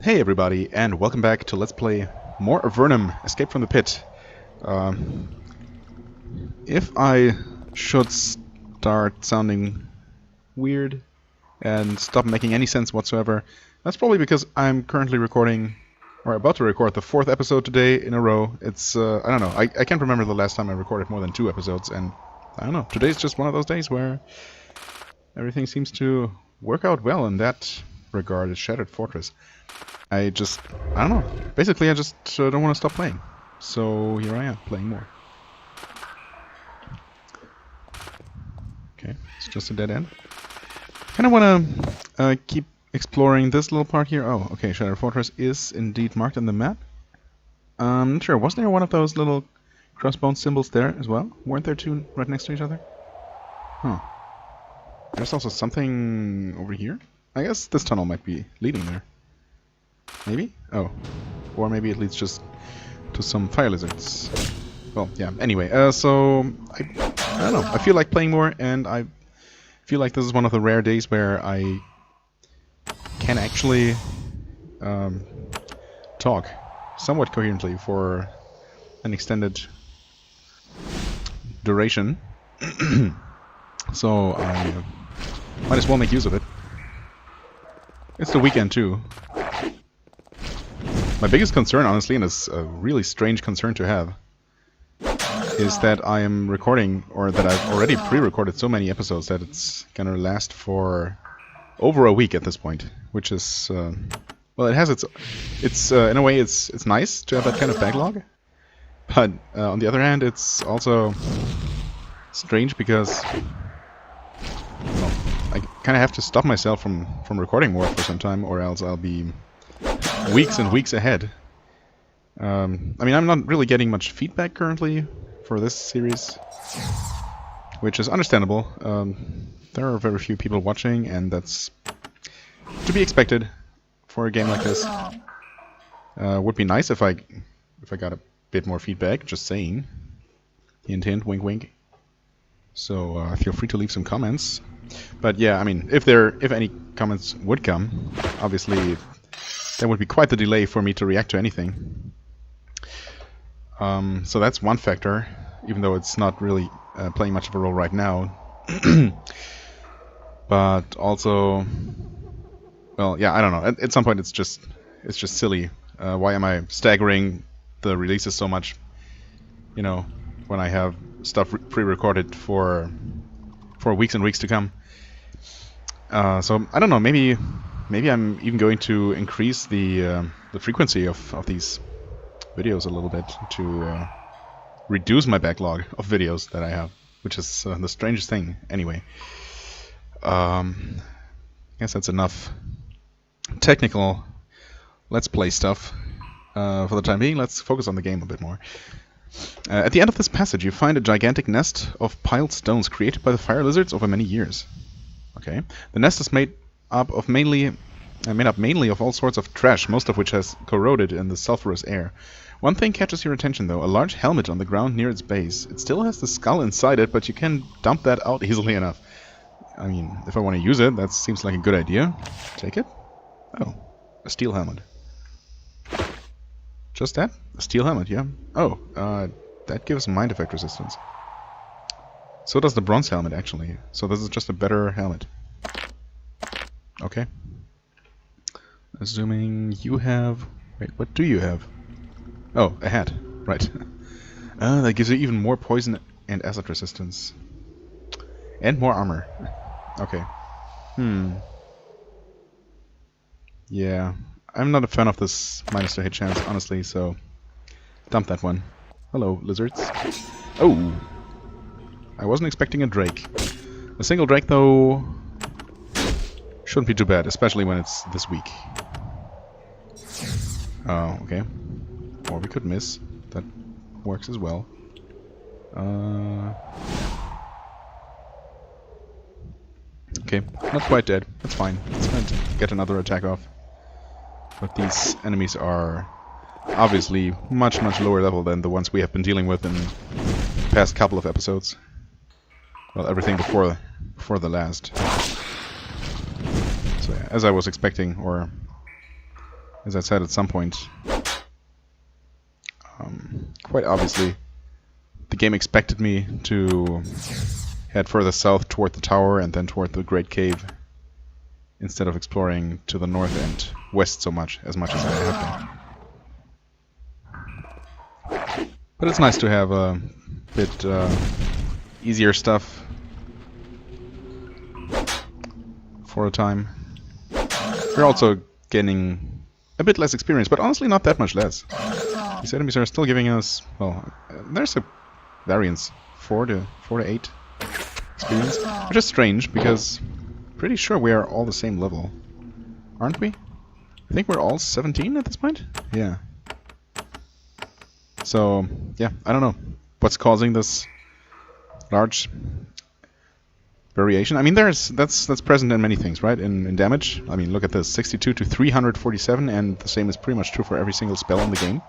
Hey everybody, and welcome back to Let's Play more Avernum, Escape from the Pit. If I should start sounding weird and stop making any sense whatsoever, that's probably because I'm currently recording, or about to record, the 4th episode today in a row. It's, I don't know, I can't remember the last time I recorded more than 2 episodes, and I don't know, today's just one of those days where everything seems to work out well in that regard. It's Shattered Fortress. I don't know. Basically, I just don't want to stop playing. So here I am, playing more. Okay, it's just a dead end. Kind of want to keep exploring this little part here. Oh, okay, Shattered Fortress is indeed marked on the map. Not sure, wasn't there one of those little crossbone symbols there as well? Weren't there two right next to each other? Huh. There's also something over here? I guess this tunnel might be leading there. Maybe? Oh. Or maybe it leads just to some fire lizards. Well, yeah. Anyway, so I don't know. I feel like playing more, and I feel like this is one of the rare days where I can actually talk somewhat coherently for an extended duration. So I might as well make use of it. It's the weekend too. My biggest concern, honestly, and it's a really strange concern to have, is that I am recording, or that I've already pre-recorded so many episodes that it's gonna last for over a week at this point, which is, well, it has its in a way, it's nice to have that kind of backlog, but on the other hand, it's also strange because, well, I kind of have to stop myself from recording more for some time, or else I'll be weeks and weeks ahead. I mean, I'm not really getting much feedback currently for this series, which is understandable. There are very few people watching, and that's to be expected for a game like this. Would be nice if I got a bit more feedback. Just saying. Hint, hint, wink, wink. So feel free to leave some comments. But yeah, I mean, if any comments would come, obviously there would be quite the delay for me to react to anything. So that's one factor, even though it's not really playing much of a role right now. But also, well, yeah, I don't know. At some point, it's just silly. Why am I staggering the releases so much? You know, when I have stuff pre-recorded for weeks and weeks to come. So I don't know. Maybe I'm even going to increase the frequency of these videos a little bit to reduce my backlog of videos that I have, which is the strangest thing. Anyway, I guess that's enough technical Let's Play stuff for the time being. Let's focus on the game a bit more. At the end of this passage, you find a gigantic nest of piled stones created by the fire lizards over many years. Okay, the nest is made up mainly of all sorts of trash, most of which has corroded in the sulfurous air. One thing catches your attention though, a large helmet on the ground near its base. It still has the skull inside it, but you can dump that out easily enough. I mean, if I want to use it, that seems like a good idea. Take it? Oh, a steel helmet. Just that? A steel helmet, yeah. Oh, that gives mind effect resistance. So does the bronze helmet, actually. So this is just a better helmet. Okay. Assuming you have... Wait, what do you have? Oh, a hat. Right. That gives you even more poison and acid resistance. And more armor. Okay. Yeah. I'm not a fan of this minus to hit chance, honestly, so... Dump that one. Hello, lizards. Oh! I wasn't expecting a drake. A single drake, though... shouldn't be too bad, especially when it's this weak. Oh, okay. Or we could miss. That works as well. Okay, not quite dead. That's fine. Let's try to get another attack off. But these enemies are obviously much lower level than the ones we have been dealing with in the past couple of episodes. Well, everything before the last. So yeah, as I was expecting, or As I said, at some point, quite obviously, the game expected me to head further south toward the tower and then toward the Great Cave, instead of exploring to the north and west as much as I have been. But it's nice to have a bit easier stuff for a time. We're also gaining a bit less experience, but honestly not that much less. These enemies are still giving us, well, there's a variance, 4 to 8 experience, which is strange because pretty sure we are all the same level, aren't we? I think we're all 17 at this point? Yeah. So, yeah, I don't know what's causing this large variation. I mean, that's present in many things, right? In damage. I mean, look at this, 62 to 347, and the same is pretty much true for every single spell in the game.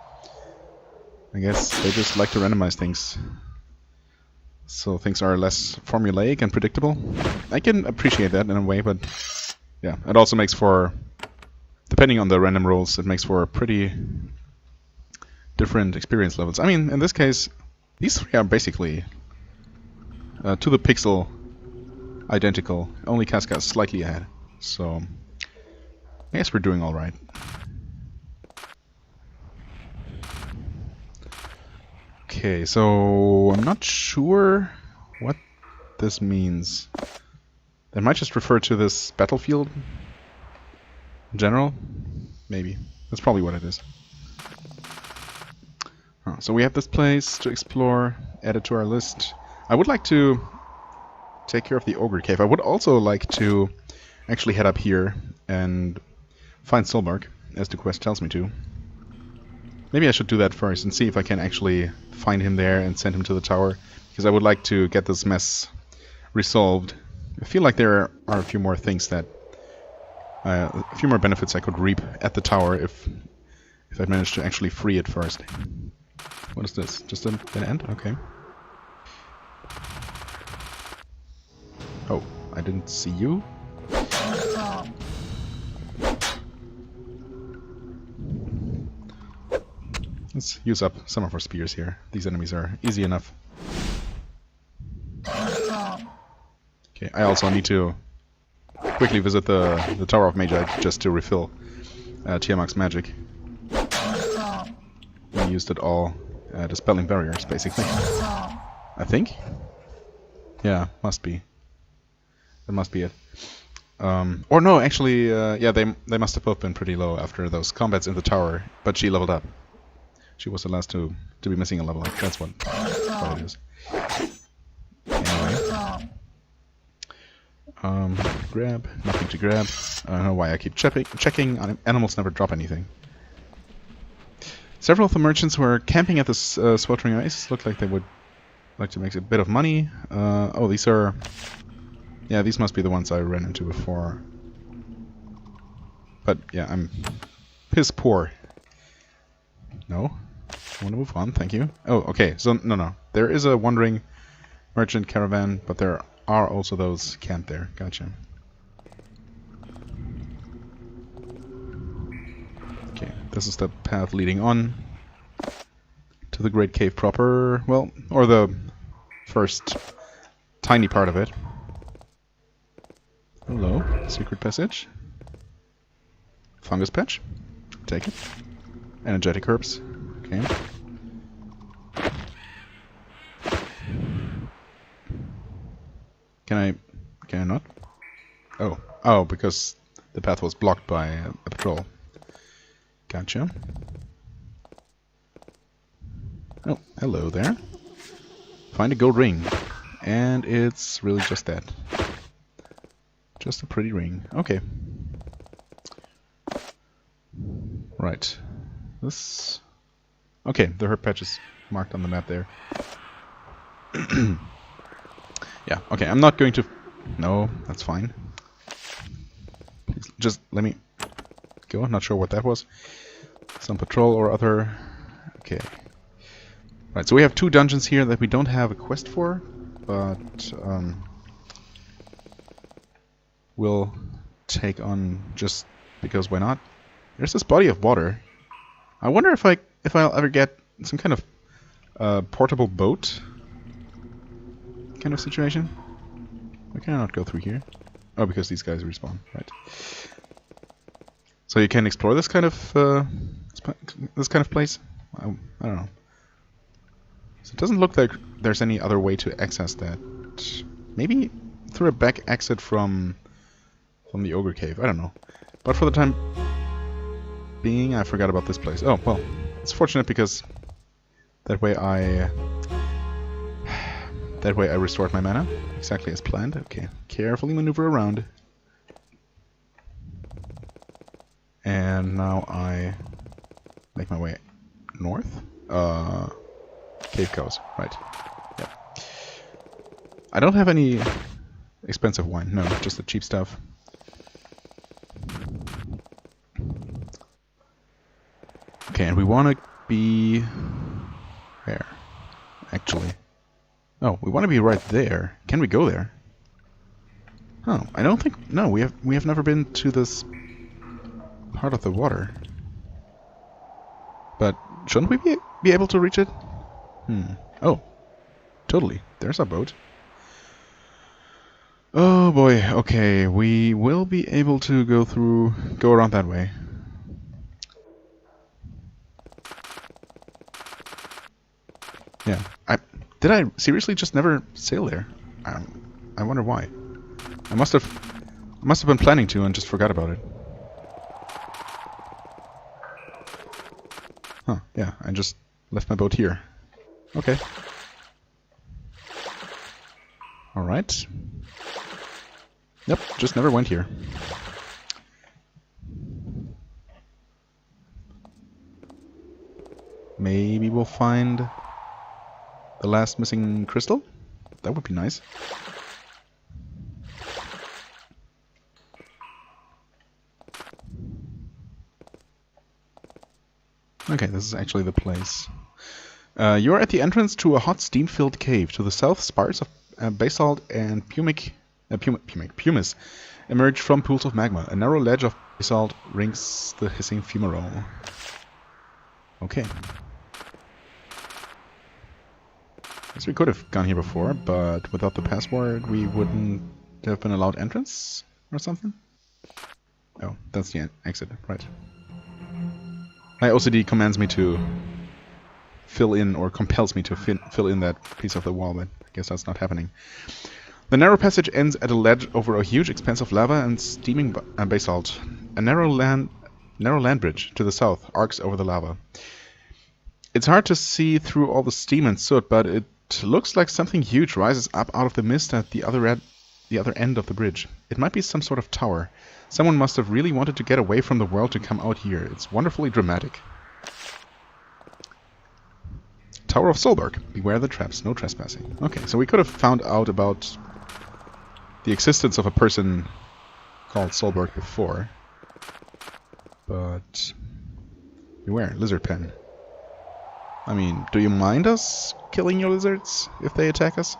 I guess they just like to randomize things, so things are less formulaic and predictable. I can appreciate that in a way, but yeah, it also makes for, depending on the random rolls, it makes for pretty different experience levels. I mean, in this case, these three are basically to the pixel identical. Only Casca is slightly ahead, so I guess we're doing all right. Okay, so I'm not sure what this means. That might just refer to this battlefield in general. Maybe. That's probably what it is. So we have this place to explore, add it to our list. I would like to take care of the Ogre Cave. I would also like to actually head up here and find Solberg, as the quest tells me to. Maybe I should do that first and see if I can actually find him there and send him to the tower, because I would like to get this mess resolved. I feel like there are a few more things that... a few more benefits I could reap at the tower if I managed to actually free it first. What is this? Just an end? Okay. Oh, I didn't see you. Let's use up some of our spears here. These enemies are easy enough. Okay, I also need to quickly visit the Tower of Mage just to refill Tiamat's magic. We used it all dispelling barriers, basically. I think? Yeah, must be. That must be it. Or no, actually, yeah, they must have both been pretty low after those combats in the tower, but she leveled up. She was the last to be missing a level up. That's what it is. Anyway. Grab. Nothing to grab. I don't know why I keep checking. Animals never drop anything. Several of the merchants who are camping at this sweltering ice look like they would like to make a bit of money. Oh, these are... Yeah, these must be the ones I ran into before. But, yeah, I'm piss poor. No? I want to move on, thank you. Oh, okay, so, no. There is a wandering merchant caravan, but there are also those camped there. Gotcha. Okay, this is the path leading on to the Great Cave proper. Well, or the first tiny part of it. Hello, secret passage. Fungus patch. Take it. Energetic herbs. Okay. Can I not? Oh, because the path was blocked by a patrol. Gotcha. Oh, hello there. Find a gold ring. And it's really just that. Just a pretty ring. Okay. Right. This... Okay, the herb patch is marked on the map there. Yeah, okay, I'm not going to... No, that's fine. Please, just let me go. Not sure what that was. Some patrol or other... Okay. Right, so we have two dungeons here that we don't have a quest for, but... we'll take on just because why not? There's this body of water. I wonder if I'll ever get some kind of portable boat kind of situation. Why can I not go through here? Oh, because these guys respawn, right? So you can explore this kind of place. I don't know. So it doesn't look like there's any other way to access that. Maybe through a back exit from the Ogre cave. I don't know. But for the time being, I forgot about this place. Oh well, it's fortunate because that way I restored my mana exactly as planned. Okay, carefully maneuver around. And now I make my way north. Cave cows, right. Yep. I don't have any expensive wine, no, just the cheap stuff. Okay, and we want to be... where? Actually. Oh, we want to be right there. Can we go there? Oh, I don't think... No, we have never been to this part of the water. But shouldn't we be able to reach it? Oh, totally. There's our boat. Oh boy, okay. We will be able to go around that way. Yeah. Did I seriously just never sail there? I wonder why. I must have been planning to and just forgot about it. Huh, yeah, I just left my boat here. Okay. Alright. Yep, just never went here. Maybe we'll find the last missing crystal? That would be nice. Okay, this is actually the place. You are at the entrance to a hot steam-filled cave. To the south, spires of basalt and pumice emerge from pools of magma. A narrow ledge of basalt rings the hissing fumarole. Okay. Guess we could have gone here before, but without the password we wouldn't have been allowed entrance or something? Oh, that's the exit, right. My OCD commands me to fill in, or compels me to fill in that piece of the wall, but I guess that's not happening. The narrow passage ends at a ledge over a huge expanse of lava and steaming basalt. A narrow land bridge to the south arcs over the lava. It's hard to see through all the steam and soot, but it looks like something huge rises up out of the mist at the other end of the bridge. It might be some sort of tower. Someone must have really wanted to get away from the world to come out here. It's wonderfully dramatic. Tower of Solberg. Beware the traps. No trespassing. Okay, so we could have found out about the existence of a person called Solberg before. But beware, lizard pen. I mean, do you mind us killing your lizards if they attack us?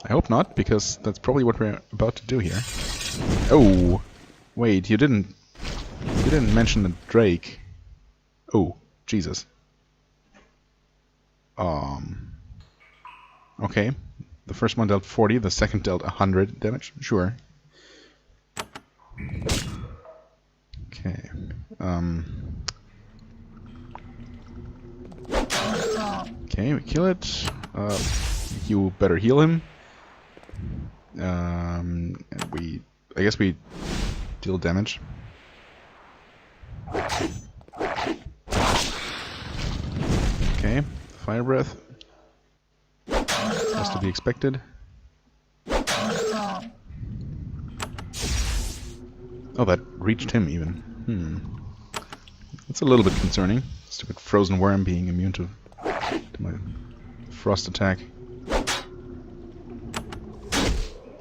I hope not, because that's probably what we're about to do here. Oh, wait, you didn't mention the Drake. Oh, Jesus. Okay. The first one dealt 40, the second dealt 100 damage. Sure. Okay. Okay, we kill it. You better heal him. And I guess we deal damage. Okay, fire breath. Has to be expected. Oh, that reached him even. That's a little bit concerning. Stupid frozen worm being immune to my frost attack.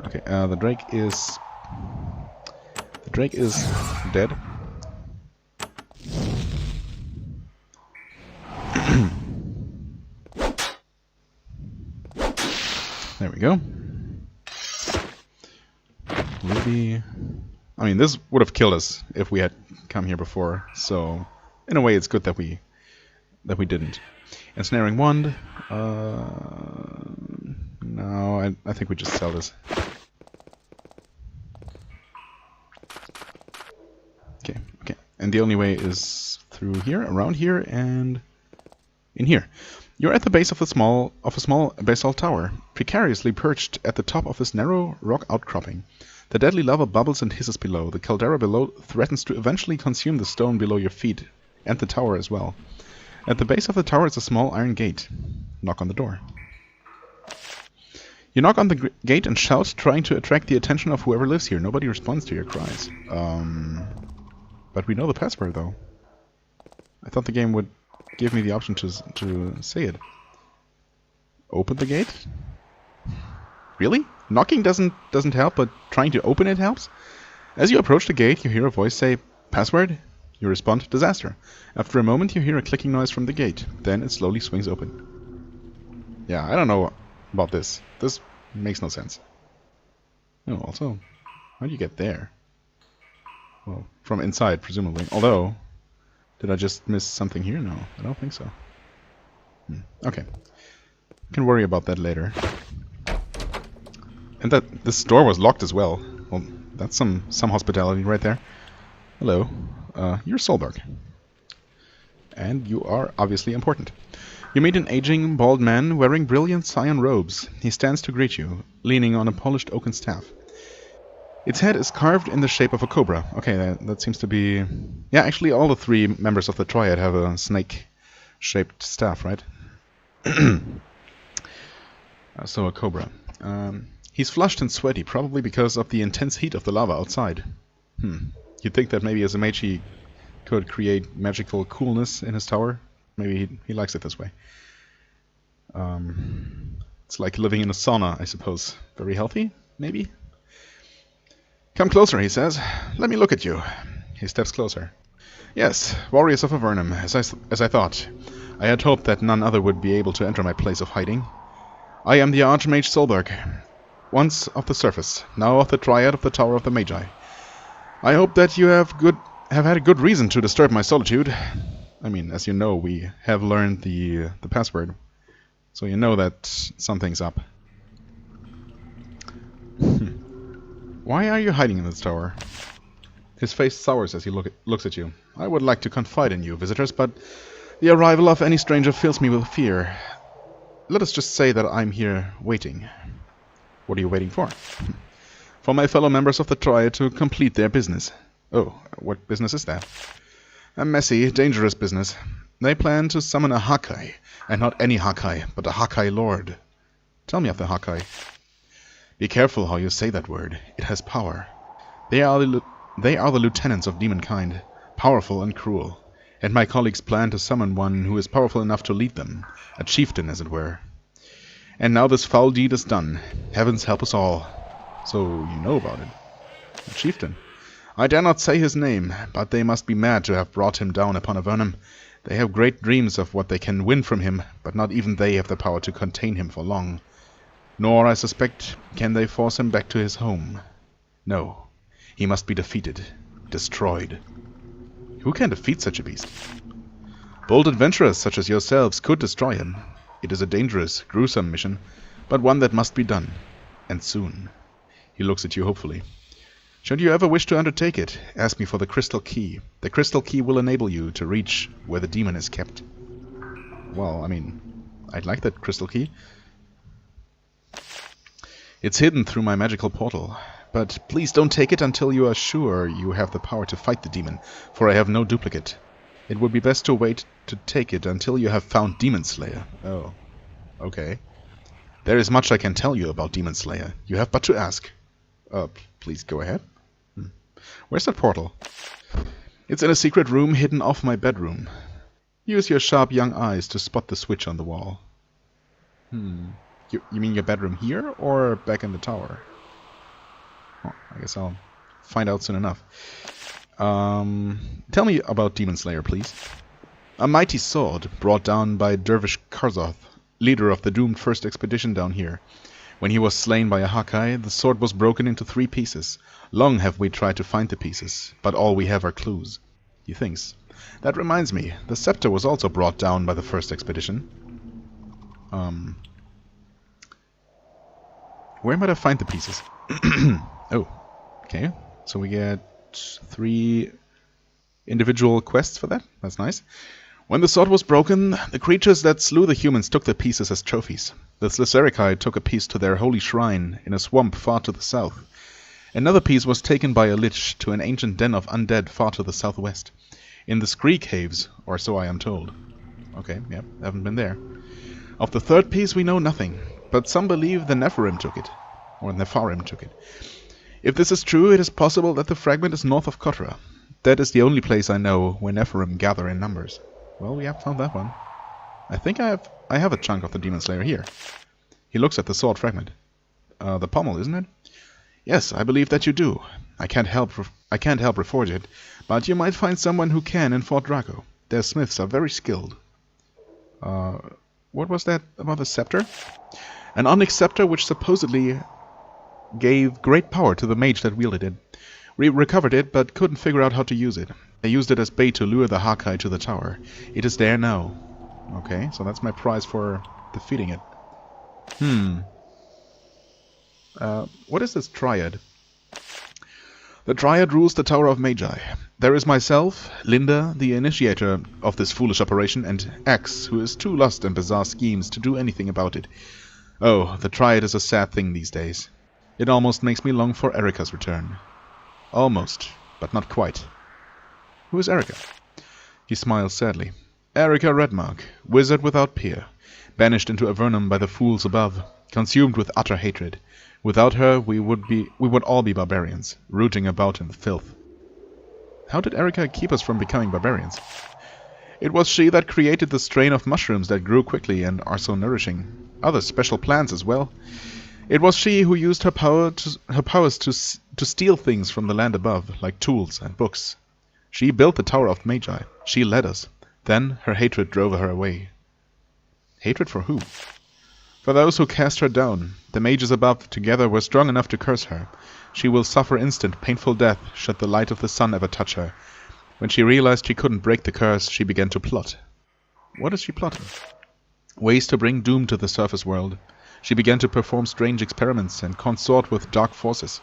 Okay, the Drake is dead. There we go. Ruby. I mean, this would have killed us if we had come here before. So, in a way, it's good that we didn't. Ensnaring Wand. No, I think we just sell this. Okay. And the only way is through here, around here, and in here. You're at the base of a small basalt tower, precariously perched at the top of this narrow rock outcropping. The deadly lava bubbles and hisses below. The caldera below threatens to eventually consume the stone below your feet, and the tower as well. At the base of the tower is a small iron gate. Knock on the door. You knock on the gate and shout, trying to attract the attention of whoever lives here. Nobody responds to your cries. But we know the password, though. I thought the game would give me the option to say it. Open the gate? Really? Knocking doesn't help, but trying to open it helps? As you approach the gate, you hear a voice say, "Password?" You respond, "Disaster." After a moment, you hear a clicking noise from the gate. Then it slowly swings open. Yeah, I don't know about this. This makes no sense. Oh, also, how do you get there? Well, from inside, presumably. Although, did I just miss something here? No, I don't think so. Okay. I can worry about that later. And that this door was locked as well. Well, that's some hospitality right there. Hello. You're Solberg. And you are obviously important. You meet an aging, bald man wearing brilliant cyan robes. He stands to greet you, leaning on a polished oaken staff. Its head is carved in the shape of a cobra. Okay, that seems to be... Yeah, actually all the three members of the Triad have a snake-shaped staff, right? So a cobra. He's flushed and sweaty, probably because of the intense heat of the lava outside. You'd think that maybe as a mage he could create magical coolness in his tower. Maybe he likes it this way. It's like living in a sauna, I suppose. Very healthy, maybe? Come closer, he says. Let me look at you. He steps closer. Yes, warriors of Avernum, as I thought. I had hoped that none other would be able to enter my place of hiding. I am the Archmage Solberg, once of the surface, now of the Triad of the Tower of the Magi. I hope that you have had a good reason to disturb my solitude. I mean, as you know, we have learned the password, so you know that something's up. Why are you hiding in this tower? His face sours as he looks at you. I would like to confide in you, visitors, but the arrival of any stranger fills me with fear. Let us just say that I'm here waiting. What are you waiting for? For my fellow members of the Triad to complete their business. Oh, what business is that? A messy, dangerous business. They plan to summon a Hakai, and not any Hakai, but a Hakai Lord. Tell me of the Hakai. Be careful how you say that word. It has power. They are the lieutenants of demonkind, powerful and cruel. And my colleagues plan to summon one who is powerful enough to lead them, a chieftain, as it were. And now this foul deed is done. Heavens help us all. So you know about it. A chieftain. I dare not say his name, but they must be mad to have brought him down upon Avernum. They have great dreams of what they can win from him, but not even they have the power to contain him for long. Nor, I suspect, can they force him back to his home. No. He must be defeated. Destroyed. Who can defeat such a beast? Bold adventurers such as yourselves could destroy him. It is a dangerous, gruesome mission, but one that must be done. And soon. He looks at you hopefully. Should you ever wish to undertake it, ask me for the crystal key. The crystal key will enable you to reach where the demon is kept. Well, I mean, I'd like that crystal key. It's hidden through my magical portal. But please don't take it until you are sure you have the power to fight the demon, for I have no duplicate. It would be best to wait to take it until you have found Demon Slayer. Oh, okay. There is much I can tell you about Demon Slayer. You have but to ask. Please go ahead. Where's that portal? It's in a secret room hidden off my bedroom. Use your sharp young eyes to spot the switch on the wall. You mean your bedroom here, or back in the tower? Oh, I guess I'll find out soon enough. Tell me about Demon Slayer, please. A mighty sword brought down by Dervish Karzoth, leader of the doomed first expedition down here. When he was slain by a Hakai, the sword was broken into 3 pieces. Long have we tried to find the pieces, but all we have are clues. He thinks. That reminds me, the scepter was also brought down by the first expedition. Where might I find the pieces? Oh, okay. So we get 3 individual quests for that. That's nice. When the sword was broken, the creatures that slew the humans took the pieces as trophies. The Slyserikai took a piece to their holy shrine in a swamp far to the south. Another piece was taken by a lich to an ancient den of undead far to the southwest. In the Scree caves, or so I am told. Okay, yeah, haven't been there. Of the third piece we know nothing, but some believe the Nephirim took it. Or Nepharim took it. If this is true, it is possible that the fragment is north of Kotra. That is the only place I know where Nephirim gather in numbers. Well, we have found that one. I think I have a chunk of the Demon Slayer here. He looks at the sword fragment. The pommel, isn't it? Yes, I believe that you do. I can't help reforge it, but you might find someone who can in Fort Draco. Their smiths are very skilled. What was that about the scepter? An onyx scepter which supposedly gave great power to the mage that wielded it. We recovered it, but couldn't figure out how to use it. They used it as bait to lure the Hakai to the tower. It is there now. Okay, so that's my prize for defeating it. What is this triad? The triad rules the Tower of Magi. There is myself, Linda, the initiator of this foolish operation, and X, who is too lost in bizarre schemes to do anything about it. Oh, the triad is a sad thing these days. It almost makes me long for Erica's return. Almost, but not quite. Who is Erica? He smiles sadly. Erica Redmark, wizard without peer, banished into Avernum by the fools above, consumed with utter hatred. Without her, we would all be barbarians, rooting about in the filth. How did Erica keep us from becoming barbarians? It was she that created the strain of mushrooms that grew quickly and are so nourishing. Other special plants as well. It was she who used her powers to steal things from the land above, like tools and books. She built the Tower of Magi. She led us. Then her hatred drove her away. Hatred for who? For those who cast her down. The mages above together were strong enough to curse her. She will suffer instant, painful death should the light of the sun ever touch her. When she realized she couldn't break the curse, she began to plot. What is she plotting? Ways to bring doom to the surface world. She began to perform strange experiments and consort with dark forces.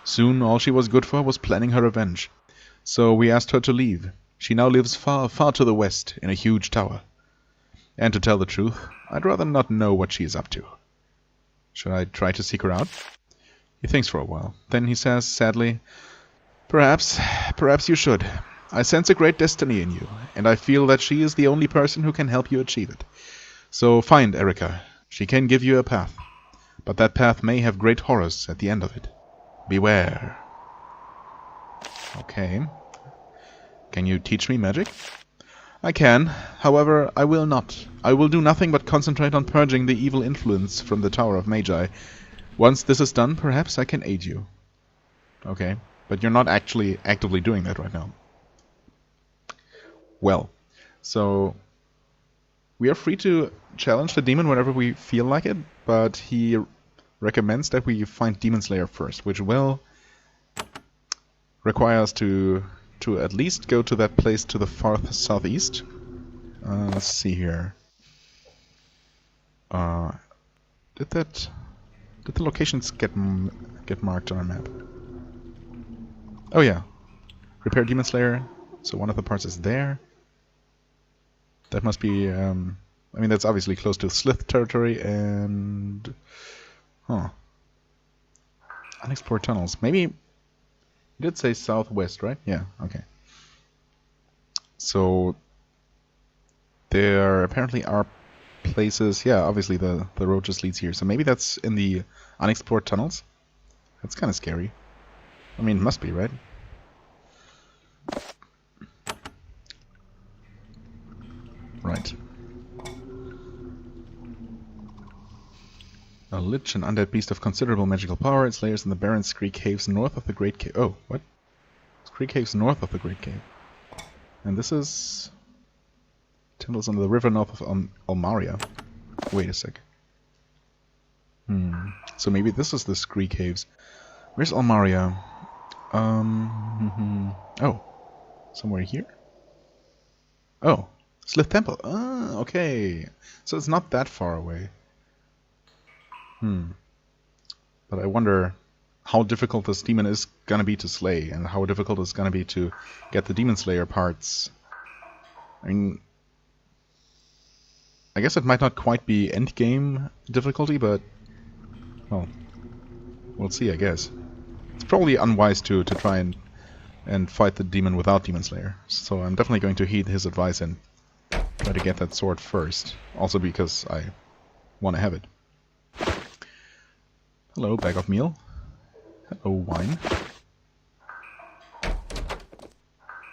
Soon all she was good for was planning her revenge. So we asked her to leave. She now lives far, far to the west, in a huge tower. And to tell the truth, I'd rather not know what she is up to. Should I try to seek her out? He thinks for a while. Then he says, sadly, Perhaps you should. I sense a great destiny in you, and I feel that she is the only person who can help you achieve it. So find Erica. She can give you a path. But that path may have great horrors at the end of it. Beware. Okay. Can you teach me magic? I can. However, I will not. I will do nothing but concentrate on purging the evil influence from the Tower of Magi. Once this is done, perhaps I can aid you. Okay. But you're not actually actively doing that right now. Well, so we are free to challenge the demon whenever we feel like it, but he recommends that we find Demon Slayer first, which will require us to at least go to that place to the far southeast. Let's see here. Did the locations get marked on our map? Oh yeah, Repair Demon Slayer. So one of the parts is there. That must be. I mean, that's obviously close to Slith territory and. Unexplored tunnels. Maybe. You did say southwest, right? Yeah. Okay. So there apparently are places. Yeah, obviously the road just leads here. So maybe that's in the unexplored tunnels. That's kind of scary. I mean, it must be, right? Right. A lich, an undead beast of considerable magical power. Its layers in the barren Scree caves north of the Great Cave. Oh, what? Scree caves north of the Great Cave. And this is temples on the river north of Almaria. Wait a sec. So maybe this is the Scree Caves. Where's Almaria? Oh, somewhere here? Oh, Slith Temple. Ah, okay. So it's not that far away. But I wonder how difficult this demon is gonna be to slay, and how difficult it's gonna be to get the Demon Slayer parts. I mean, I guess it might not quite be endgame difficulty, but, well, we'll see, I guess. It's probably unwise to try and fight the demon without Demon Slayer, so I'm definitely going to heed his advice and try to get that sword first, also because I want to have it. Hello, bag of meal. Hello, wine.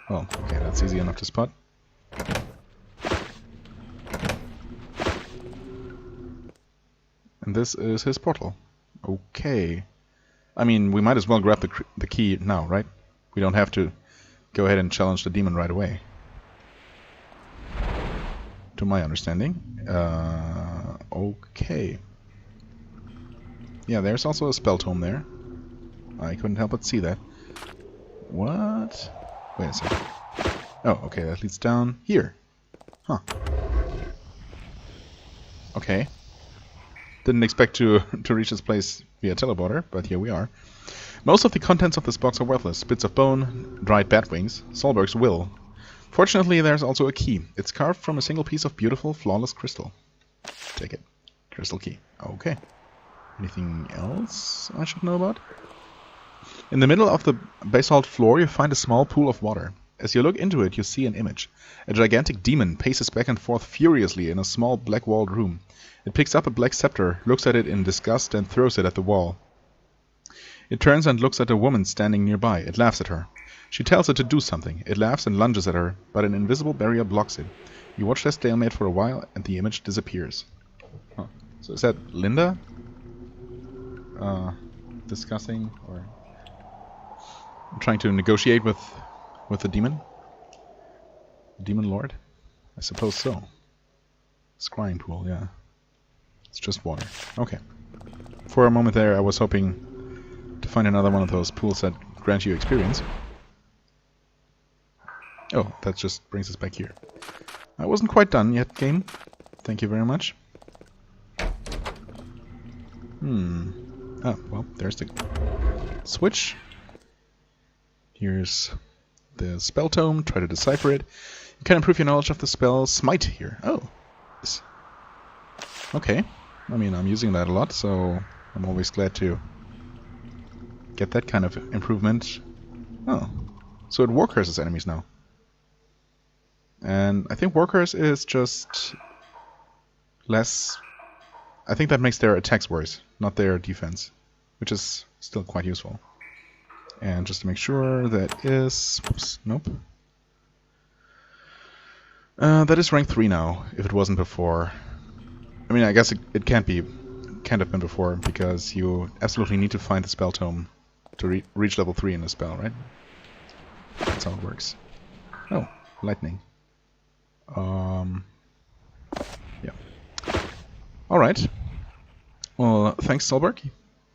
Well, okay, that's easy enough to spot. And this is his portal. Okay. I mean, we might as well grab the key now, right? We don't have to go ahead and challenge the demon right away. To my understanding. Okay. Yeah, there's also a spell tome there. I couldn't help but see that. What? Wait a second. Oh, okay, that leads down here. Huh. Okay. Didn't expect to reach this place via teleporter, but here we are. Most of the contents of this box are worthless. Bits of bone, dried bat wings, Solberg's will. Fortunately, there's also a key. It's carved from a single piece of beautiful, flawless crystal. Take it. Crystal key. Okay. Anything else I should know about? In the middle of the basalt floor, you find a small pool of water. As you look into it, you see an image. A gigantic demon paces back and forth furiously in a small black-walled room. It picks up a black scepter, looks at it in disgust, and throws it at the wall. It turns and looks at a woman standing nearby. It laughs at her. She tells it to do something. It laughs and lunges at her, but an invisible barrier blocks it. You watch their stalemate for a while, and the image disappears. Huh. So is that Linda? Discussing or trying to negotiate with the demon? Demon Lord? I suppose so. Scrying pool, yeah. It's just water. Okay. For a moment there, I was hoping to find another one of those pools that grant you experience. Oh, that just brings us back here. I wasn't quite done yet, game. Thank you very much. Oh, well, there's the switch. Here's the spell tome. Try to decipher it. You can improve your knowledge of the spell Smite here. Oh. Okay. I mean, I'm using that a lot, so I'm always glad to get that kind of improvement. Oh. So it war curses enemies now. And I think war curse is just less... I think that makes their attacks worse, not their defense, which is still quite useful. And just to make sure, that is... Oops, nope. That is rank 3 now, if it wasn't before. I mean, I guess it can't have been before, because you absolutely need to find the spell tome to reach level 3 in the spell, right? That's how it works. Oh, lightning. Yeah. Alright. Well, thanks, Solberg.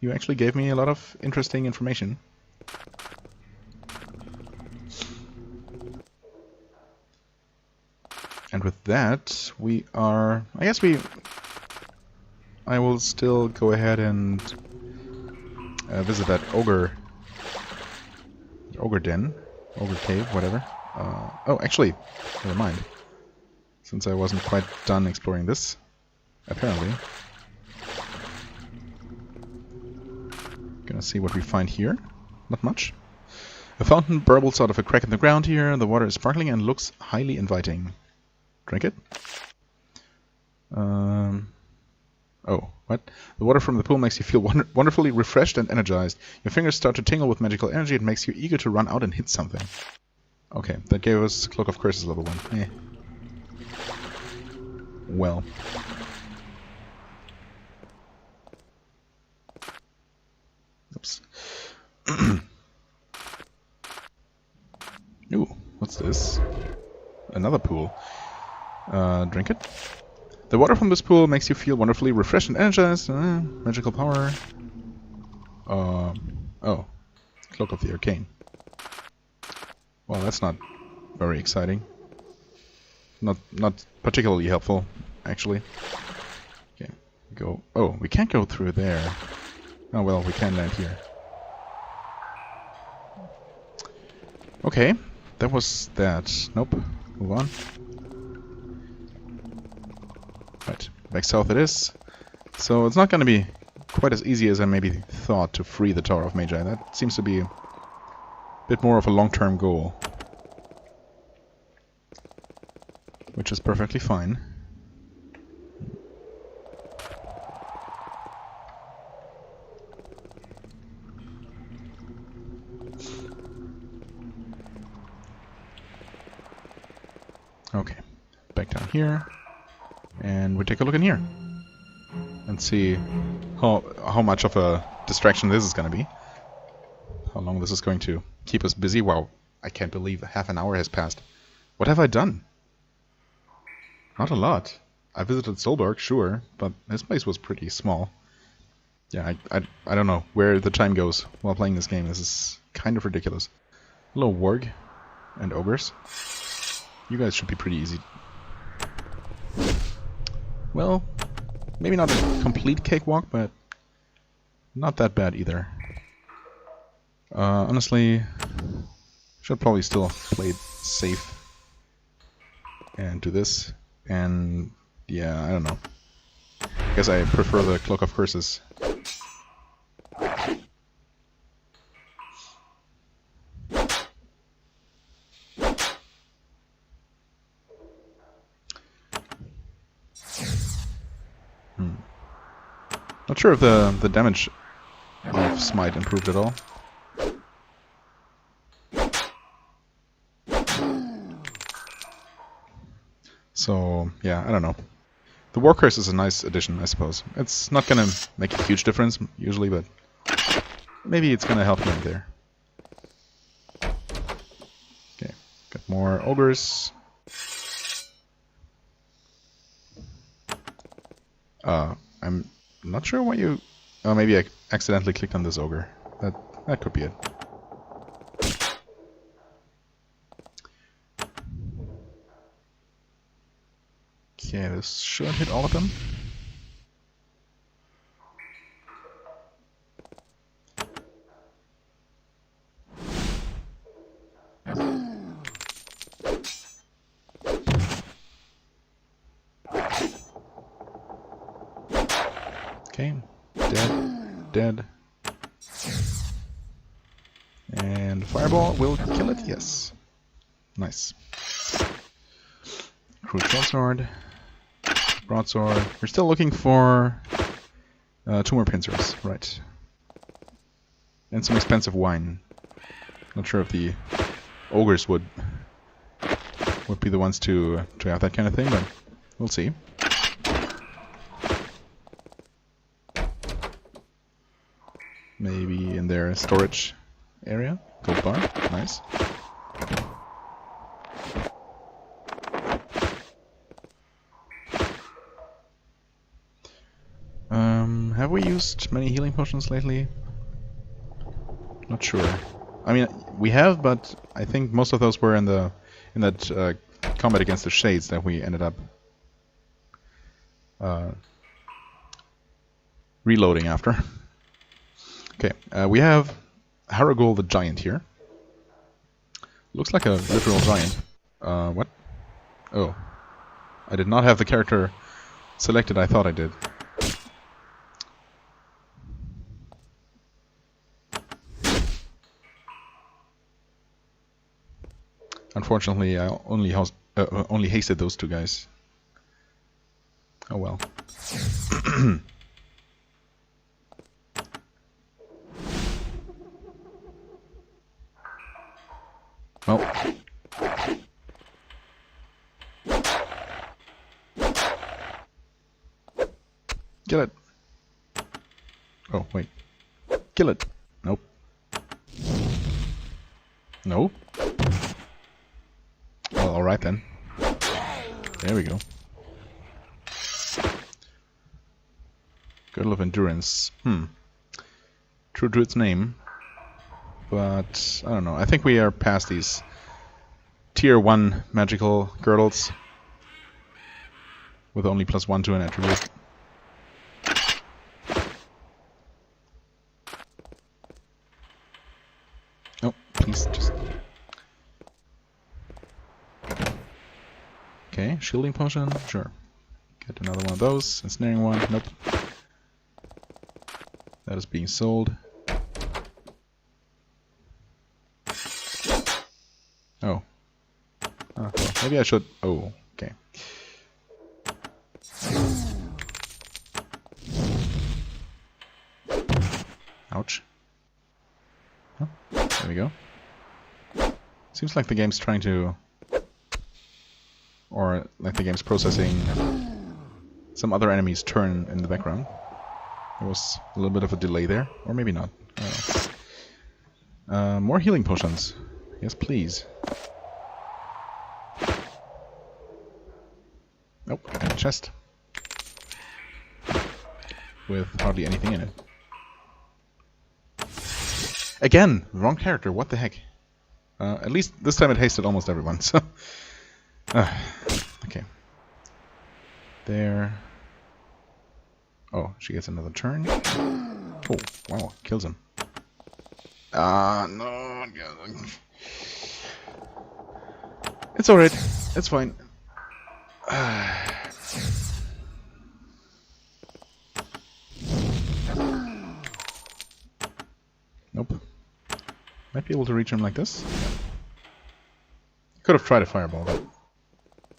You actually gave me a lot of interesting information. And with that, we are... I will still go ahead and visit that Ogre den. Ogre cave, whatever. Oh, actually, never mind. Since I wasn't quite done exploring this, apparently. Gonna see what we find here. Not much. A fountain burbles out of a crack in the ground here. The water is sparkling and looks highly inviting. Drink it. Oh, what? The water from the pool makes you feel wonderfully refreshed and energized. Your fingers start to tingle with magical energy. It makes you eager to run out and hit something. Okay, that gave us Cloak of Curses level 1. Eh. Well. Oops. Ooh, what's this? Another pool. Drink it. The water from this pool makes you feel wonderfully refreshed and energized. Magical power. Oh. Cloak of the Arcane. Well, that's not very exciting. Not particularly helpful, actually. Okay, go. Oh, we can't go through there. Oh well, we can land here. Okay, that was that. Nope. Move on. Right, back south it is. So it's not going to be quite as easy as I maybe thought to free the Tower of Magi. That seems to be a bit more of a long-term goal. Which is perfectly fine. Okay, back down here. And we take a look in here. And see how much of a distraction this is going to be. How long this is going to keep us busy. Wow, I can't believe half an hour has passed. What have I done? Not a lot. I visited Solberg, sure, but this place was pretty small. Yeah, I don't know where the time goes while playing this game. This is kind of ridiculous. Hello, Warg and Ogres. You guys should be pretty easy. Well, maybe not a complete cakewalk, but not that bad either. Honestly, should probably still play it safe and do this. And yeah, I don't know. I guess I prefer the Cloak of Curses. Not sure if the damage of Smite improved at all. So, yeah, I don't know. The War Curse is a nice addition, I suppose. It's not gonna make a huge difference, usually, but maybe it's gonna help me in there. Okay, got more Ogres. I'm not sure why you... Oh, maybe I accidentally clicked on this Ogre. That could be it. Okay, this should hit all of them. Okay, dead. And Fireball will kill it, yes. Nice. Crude Broadsword. Broadsword. We're still looking for 2 more pincers, right. And some expensive wine. Not sure if the ogres would be the ones to have that kind of thing, but we'll see. Maybe in their storage area. Gold bar, nice. Have we used many healing potions lately? Not sure. I mean, we have, but I think most of those were in that combat against the Shades that we ended up reloading after. Okay, we have Haragul the Giant here. Looks like a literal giant. What? Oh. I did not have the character selected, I thought I did. Unfortunately, I only hasted those 2 guys. Oh well. Well. Kill it. Oh, wait. Kill it. Nope. Nope. Well, alright then. There we go. Girdle of Endurance. True to its name. But, I don't know. I think we are past these Tier 1 magical girdles. With only +1 to an attribute. Oh, please, just... Okay, shielding potion, sure. Get another one of those. Ensnaring one, nope. That is being sold. Oh. Well, maybe I should... Oh, okay. Ouch. Huh? There we go. Seems like the game's trying to... Or like the game's processing some other enemy's turn in the background. There was a little bit of a delay there. Or maybe not. I don't know. More healing potions. Yes, please. Nope, and a chest. With hardly anything in it. Again! Wrong character, what the heck? At least this time it hasted almost everyone, so... okay. There. Oh, she gets another turn. Oh, wow, kills him. No. It's alright. It's fine. Nope. Might be able to reach him like this. Could have tried a fireball, but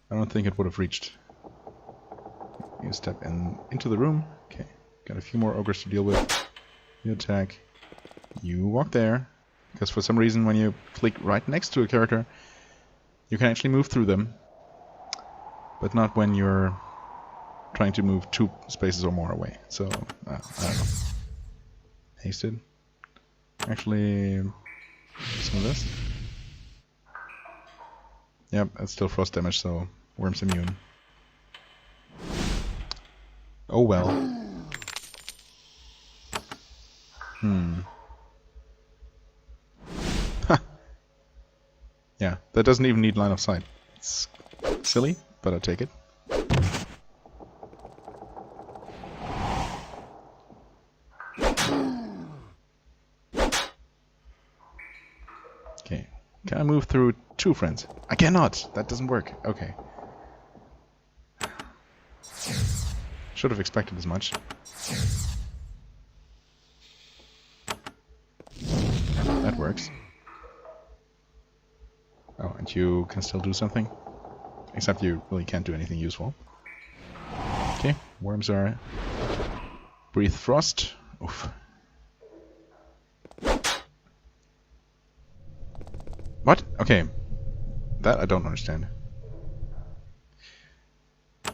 I don't think it would have reached. You step into the room. Okay. Got a few more ogres to deal with. You attack. You walk there. Because for some reason when you click right next to a character, you can actually move through them. But not when you're trying to move 2 spaces or more away. So, I don't know. Hasted. Actually, some of this. Yep, it's still frost damage, so worm's immune. Oh well. Ha! Yeah, that doesn't even need line of sight. It's silly, but I take it. Okay. Can I move through 2 friends? I cannot! That doesn't work. Okay. Should have expected as much. That works. Oh, and you can still do something? Except you really can't do anything useful. Okay, worms are... Breathe frost. Oof. What? Okay. That I don't understand.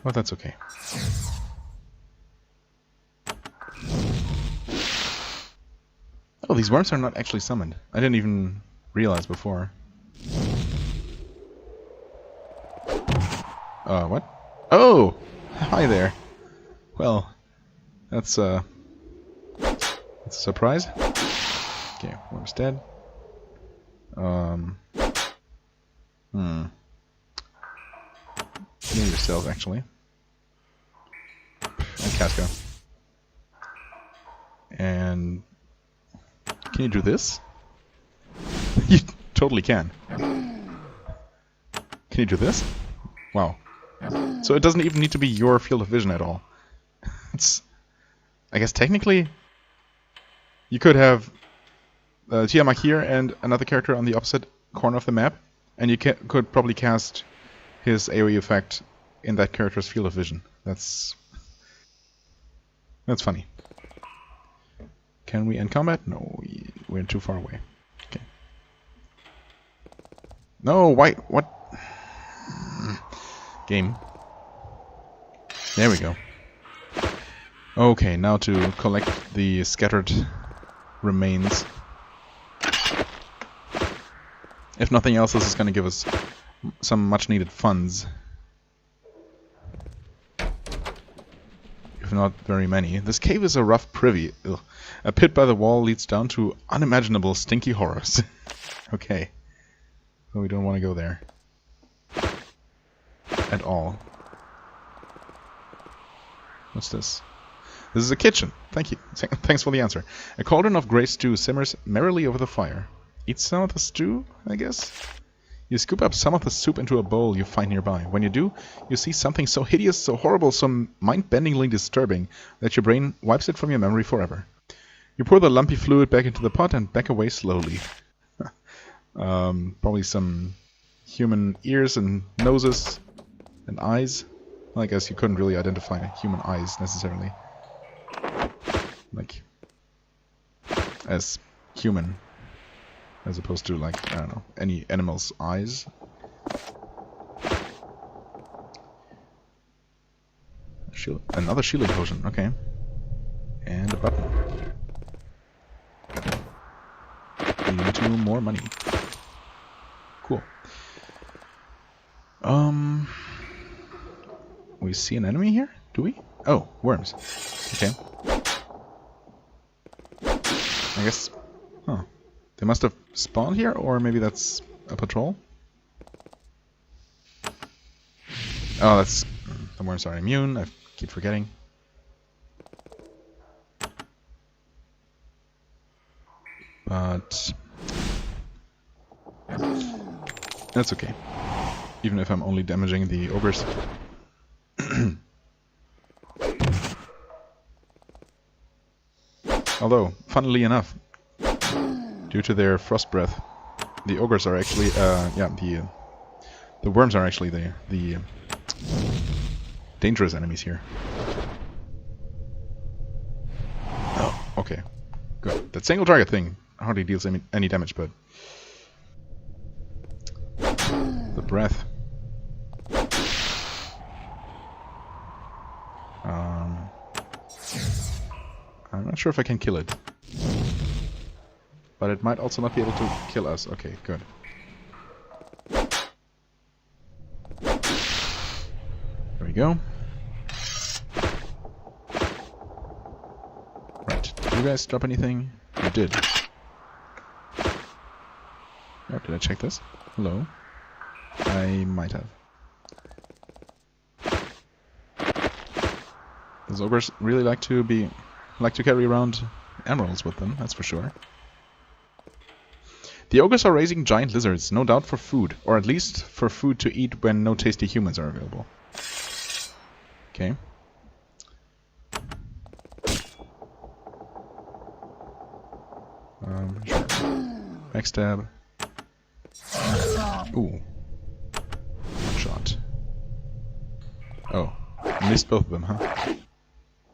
Well, that's okay. Oh, these worms are not actually summoned. I didn't even realize before. What? Oh! Hi there. Well, that's a surprise. Okay, worm's dead. Heal yourself, actually. And Casca. And... Can you do this? You totally can. Can you do this? Wow. So it doesn't even need to be your field of vision at all. It's... I guess technically... You could have Tiamat here and another character on the opposite corner of the map, and you could probably cast his AoE effect in that character's field of vision. That's funny. Can we end combat? No, we're too far away. Okay. No, why? What? Game. There we go. Okay, now to collect the scattered remains. If nothing else, this is going to give us some much needed funds. If not very many. This cave is a rough privy. Ugh. A pit by the wall leads down to unimaginable stinky horrors. Okay. So we don't want to go there. At all. What's this? This is a kitchen. Thank you. Thanks for the answer. A cauldron of grey stew simmers merrily over the fire. Eat some of the stew, I guess? You scoop up some of the soup into a bowl you find nearby. When you do, you see something so hideous, so horrible, so mind-bendingly disturbing that your brain wipes it from your memory forever. You pour the lumpy fluid back into the pot and back away slowly. Probably some human ears and noses and eyes. Well, I guess you couldn't really identify human eyes necessarily. Like, as human. As opposed to, like, I don't know, any animal's eyes. Another shielding potion, okay. And a button. Leading to more money. Cool. We see an enemy here? Do we? Oh, worms. Okay. I guess... Huh. They must have spawned here, or maybe that's a patrol? Oh, that's... The worms are immune, I keep forgetting. But... That's okay. Even if I'm only damaging the ogres. Although, funnily enough, due to their frost breath, the ogres are actually, the worms are actually the dangerous enemies here. Oh, okay, good. That single target thing hardly deals any damage, but the breath. I'm not sure if I can kill it. But it might also not be able to kill us. Okay, good. There we go. Right. Did you guys drop anything? You did. Oh, did I check this? Hello? I might have. Those ogres really like to carry around emeralds with them, that's for sure. The ogres are raising giant lizards, no doubt for food, or at least for food to eat when no tasty humans are available. Okay. Sure. Backstab. Ooh. One shot. Oh. Missed both of them, huh? I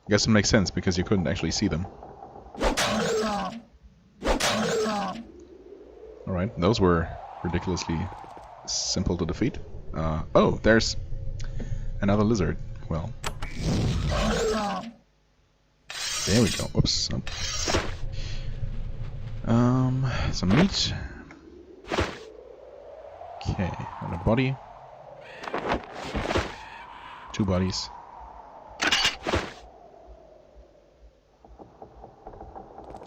guess it makes sense because you couldn't actually see them. Alright, those were ridiculously simple to defeat. Oh, there's another lizard. Well. There we go. Oops. Oh. Some meat. Okay, and a body. 2 bodies.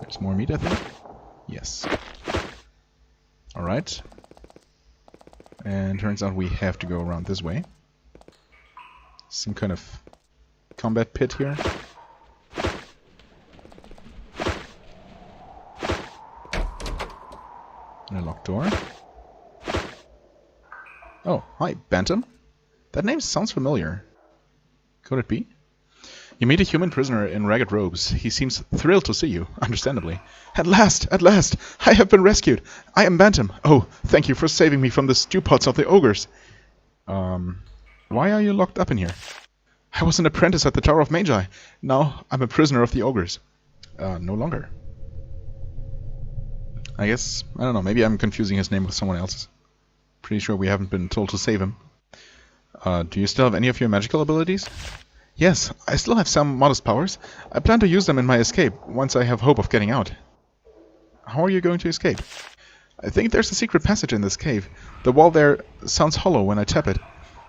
There's more meat, I think. Yes. Alright. And turns out we have to go around this way. Some kind of combat pit here. And a locked door. Oh, hi, Bantam. That name sounds familiar. Could it be? You meet a human prisoner in ragged robes. He seems thrilled to see you, understandably. At last! At last! I have been rescued! I am Bantam! Oh, thank you for saving me from the stew pots of the ogres! Why are you locked up in here? I was an apprentice at the Tower of Mage. Now I'm a prisoner of the ogres. No longer. I guess, I don't know, maybe I'm confusing his name with someone else's. Pretty sure we haven't been told to save him. Do you still have any of your magical abilities? Yes, I still have some modest powers. I plan to use them in my escape, once I have hope of getting out. How are you going to escape? I think there's a secret passage in this cave. The wall there sounds hollow when I tap it.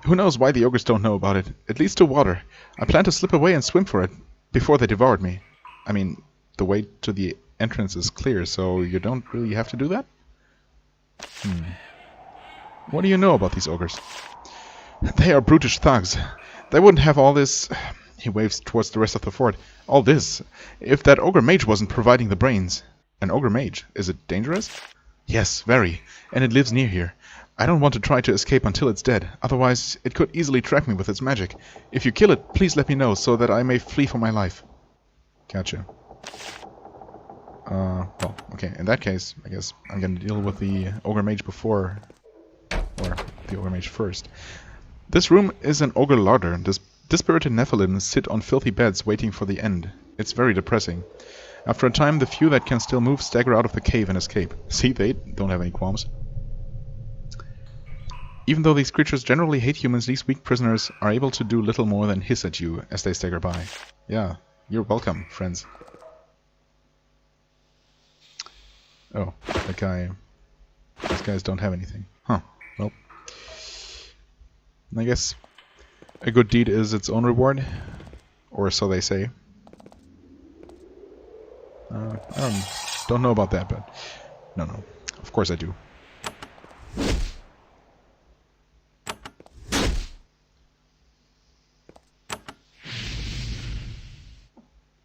Who knows why the ogres don't know about it. It leads to water. I plan to slip away and swim for it. before they devoured me. I mean, the way to the entrance is clear, so you don't really have to do that? What do you know about these ogres? They are brutish thugs. They wouldn't have all this... He waves towards the rest of the fort. All this, if that ogre mage wasn't providing the brains. An ogre mage? Is it dangerous? Yes, very. And it lives near here. I don't want to try to escape until it's dead. Otherwise, it could easily track me with its magic. If you kill it, please let me know, so that I may flee for my life. Gotcha. Well, okay. In that case, I guess I'm gonna deal with the ogre mage before... Or the ogre mage first. This room is an ogre larder. Dispirited Nephilim sit on filthy beds waiting for the end. It's very depressing. After a time, the few that can still move stagger out of the cave and escape. See, they don't have any qualms. Even though these creatures generally hate humans, these weak prisoners are able to do little more than hiss at you as they stagger by. Yeah, you're welcome, friends. Oh, that guy... These guys don't have anything. Huh, well... I guess a good deed is its own reward. Or so they say. I don't know about that, but... No, of course I do.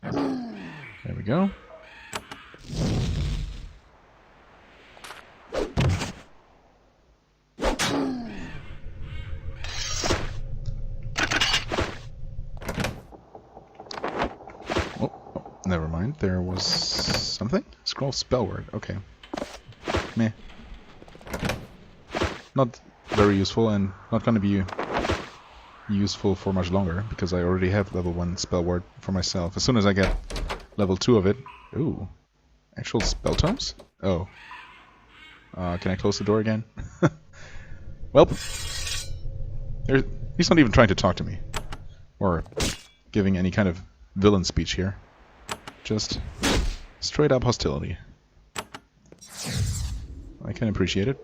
There we go. Never mind, there was something? Scroll spell word, okay. Meh. Not very useful and not gonna be useful for much longer, because I already have level 1 spell word for myself. As soon as I get level 2 of it... Ooh. Actual spell tomes? Oh. Can I close the door again? Well, he's not even trying to talk to me. Or giving any kind of villain speech here. Just straight up hostility. I can appreciate it.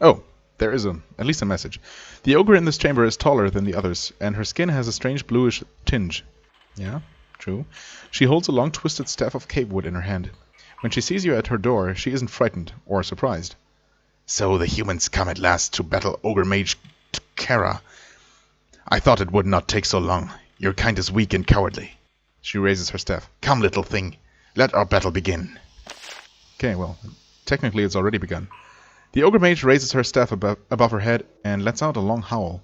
Oh, there is at least a message. The ogre in this chamber is taller than the others, and her skin has a strange bluish tinge. Yeah, true. She holds a long twisted staff of cave wood in her hand. When she sees you at her door, she isn't frightened or surprised. So the humans come at last to battle Ogre Mage Kara. I thought it would not take so long. Your kind is weak and cowardly. She raises her staff. Come, little thing. Let our battle begin. Okay, well, technically it's already begun. The Ogre Mage raises her staff above her head and lets out a long howl.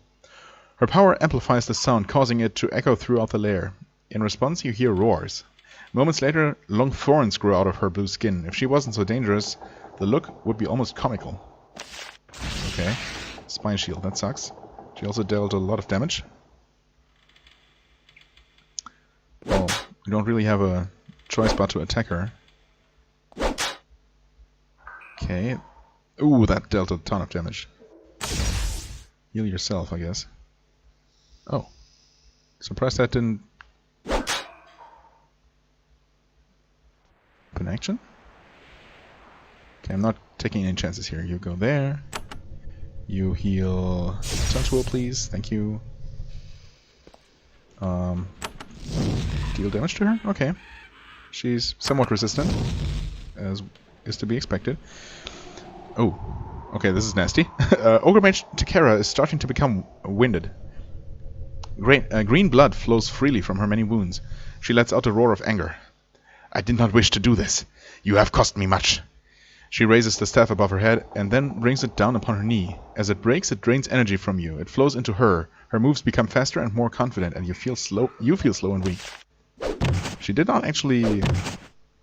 Her power amplifies the sound, causing it to echo throughout the lair. In response, you hear roars. Moments later, long thorns grow out of her blue skin. If she wasn't so dangerous, the look would be almost comical. Okay. Spine shield, that sucks. She also dealt a lot of damage. Well, we don't really have a choice but to attack her. Okay. Ooh, that dealt a ton of damage. Heal yourself, I guess. Oh. Surprised that didn't... Open action? Okay, I'm not taking any chances here. You go there. You heal Tuntool, please. Thank you. Deal damage to her? Okay. She's somewhat resistant, as is to be expected. Oh. Okay, this is nasty. Ogre Mage Takara is starting to become winded. Green blood flows freely from her many wounds. She lets out a roar of anger. I did not wish to do this. You have cost me much. She raises the staff above her head and then brings it down upon her knee. As it breaks, it drains energy from you. It flows into her. Her moves become faster and more confident, and you feel slow and weak. She did not actually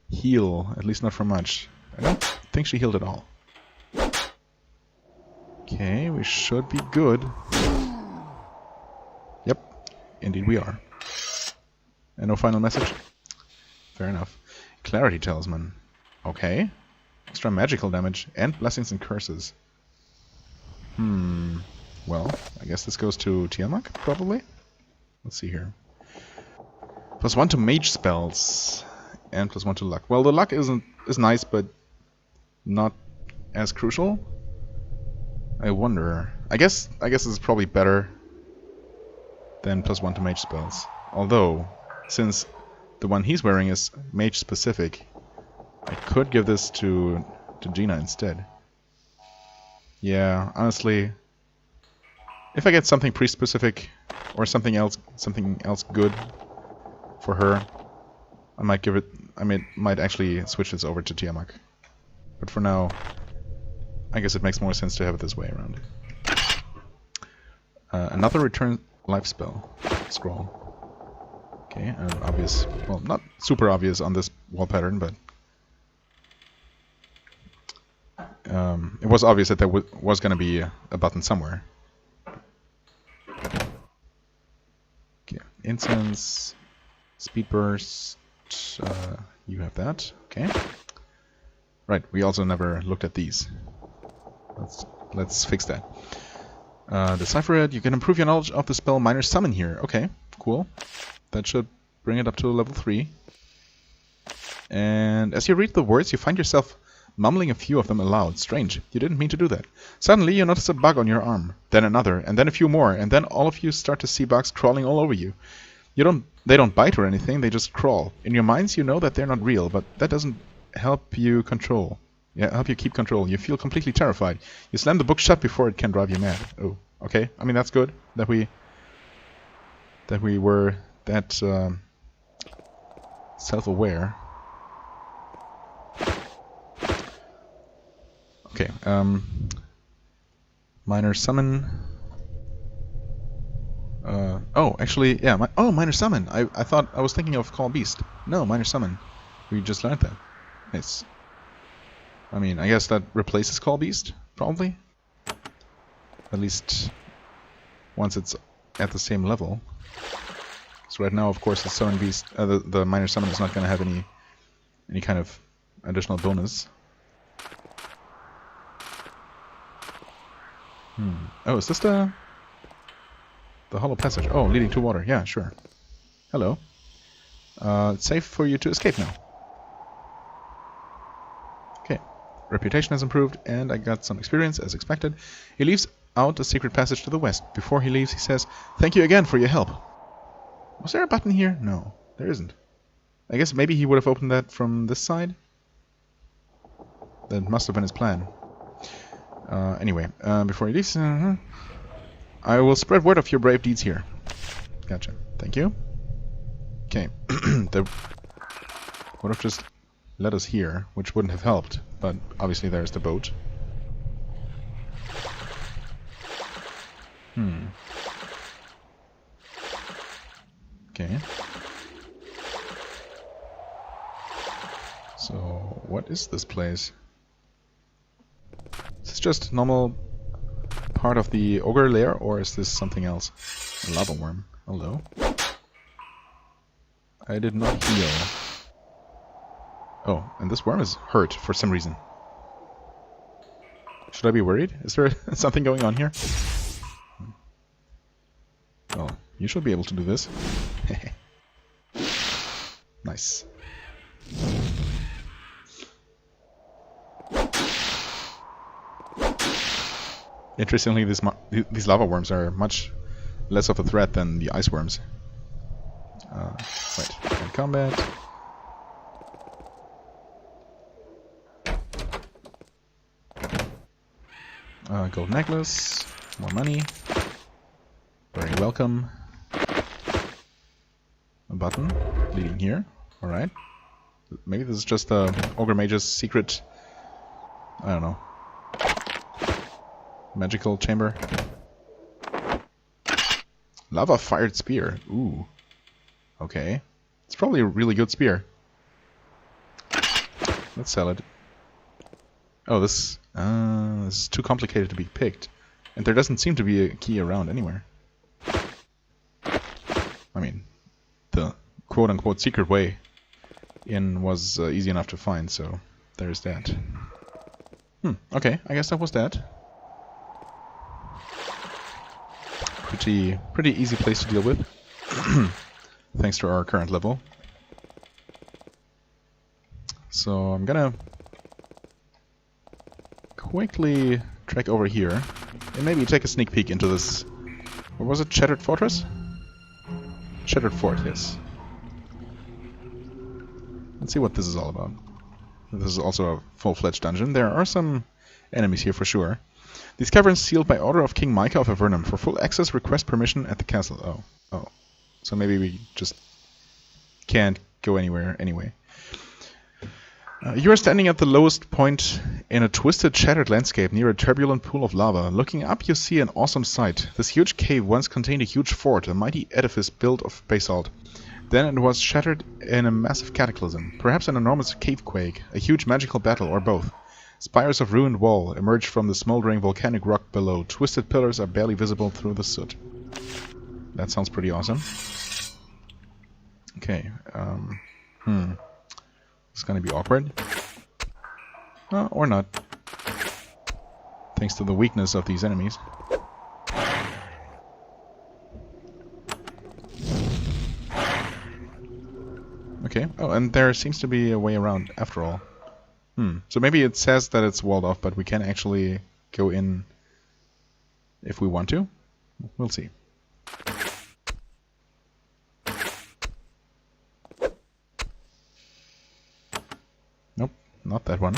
heal, at least not for much. I don't think she healed at all. Okay, we should be good. Yep, indeed we are. And no final message? Fair enough. Clarity Talisman. Okay. Extra magical damage and blessings and curses. Well, I guess this goes to Tiamat, probably? Let's see here. +1 to mage spells. And +1 to luck. Well, the luck is nice, but not as crucial. I wonder. I guess this is probably better then +1 to mage spells. Although, since the one he's wearing is mage specific, I could give this to Gina instead. Yeah, honestly, if I get something priest specific or something else good for her, I might give it. I might actually switch this over to Tiamat. But for now, I guess it makes more sense to have it this way around. Another return life spell scroll. Okay, obvious. Well, not super obvious on this wall pattern, but it was obvious that there was going to be a button somewhere. Okay, incense, speed burst. You have that. Okay. Right. We also never looked at these. Let's fix that. Decipher it. You can improve your knowledge of the spell Minor Summon here. Okay, cool. That should bring it up to level 3. And as you read the words, you find yourself mumbling a few of them aloud. Strange. You didn't mean to do that. Suddenly, you notice a bug on your arm. Then another, and then a few more, and then all of you start to see bugs crawling all over you. They don't bite or anything, they just crawl. In your minds, you know that they're not real, but that doesn't help you control. Yeah, help you keep control. You feel completely terrified. You slam the book shut before it can drive you mad. Oh, okay. I mean, that's good that we were that self-aware. Okay. Minor summon. Oh, actually, yeah. Minor summon. I thought I was thinking of Call Beast. No, minor summon. We just learned that. Nice. I mean, I guess that replaces Call Beast, probably. At least once it's at the same level. So right now, of course, the Summon Beast, the Minor Summon is not going to have any kind of additional bonus. Oh, is this the Hollow Passage? Oh, leading to water. Yeah, sure. Hello. It's safe for you to escape now. Okay. Reputation has improved, and I got some experience, as expected. He leaves out a secret passage to the west. Before he leaves, he says, "Thank you again for your help." Was there a button here? No, there isn't. I guess maybe he would have opened that from this side? That must have been his plan. Anyway, before he leaves, I will spread word of your brave deeds here. Gotcha. Thank you. Okay. They would have just led us here, which wouldn't have helped, but obviously there's the boat. Okay. So, what is this place? Is this just normal part of the Ogre lair, or is this something else? A lava worm. Hello. I did not heal. Oh, and this worm is hurt for some reason. Should I be worried? Is there something going on here? Well, you should be able to do this. Nice. Interestingly, these lava worms are much less of a threat than the ice worms. Wait, in combat. Gold necklace, more money. Very welcome. A button leading here. Alright. Maybe this is just Ogre Mage's secret, I don't know, magical chamber. Lava-fired spear. Ooh. Okay. It's probably a really good spear. Let's sell it. Oh, this is too complicated to be picked. And there doesn't seem to be a key around anywhere. I mean, the quote-unquote secret way in was easy enough to find, so there's that. Okay, I guess that was that. Pretty easy place to deal with. Thanks to our current level. So I'm gonna quickly trek over here and maybe take a sneak peek into this. What was it? Shattered Fortress? Shattered Fort, yes. Let's see what this is all about. This is also a full-fledged dungeon. There are some enemies here for sure. These caverns sealed by order of King Micah of Avernum. For full access, request permission at the castle. Oh. So maybe we just can't go anywhere anyway. You are standing at the lowest point in a twisted, shattered landscape near a turbulent pool of lava. Looking up, you see an awesome sight. This huge cave once contained a huge fort, a mighty edifice built of basalt. Then it was shattered in a massive cataclysm, perhaps an enormous cave quake, a huge magical battle, or both. Spires of ruined wall emerge from the smoldering volcanic rock below. Twisted pillars are barely visible through the soot. That sounds pretty awesome. Okay, It's gonna be awkward. Or not. Thanks to the weakness of these enemies. Okay. Oh, and there seems to be a way around after all. So maybe it says that it's walled off, but we can actually go in if we want to. We'll see. Nope, not that one.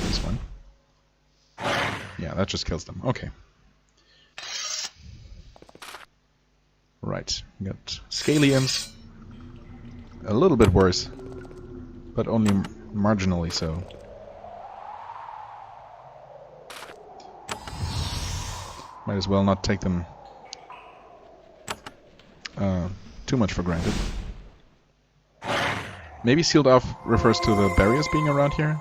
This one. Yeah, that just kills them. Okay. Right, we got Scalians. A little bit worse, but only marginally so. Might as well not take them too much for granted. Maybe sealed off refers to the barriers being around here?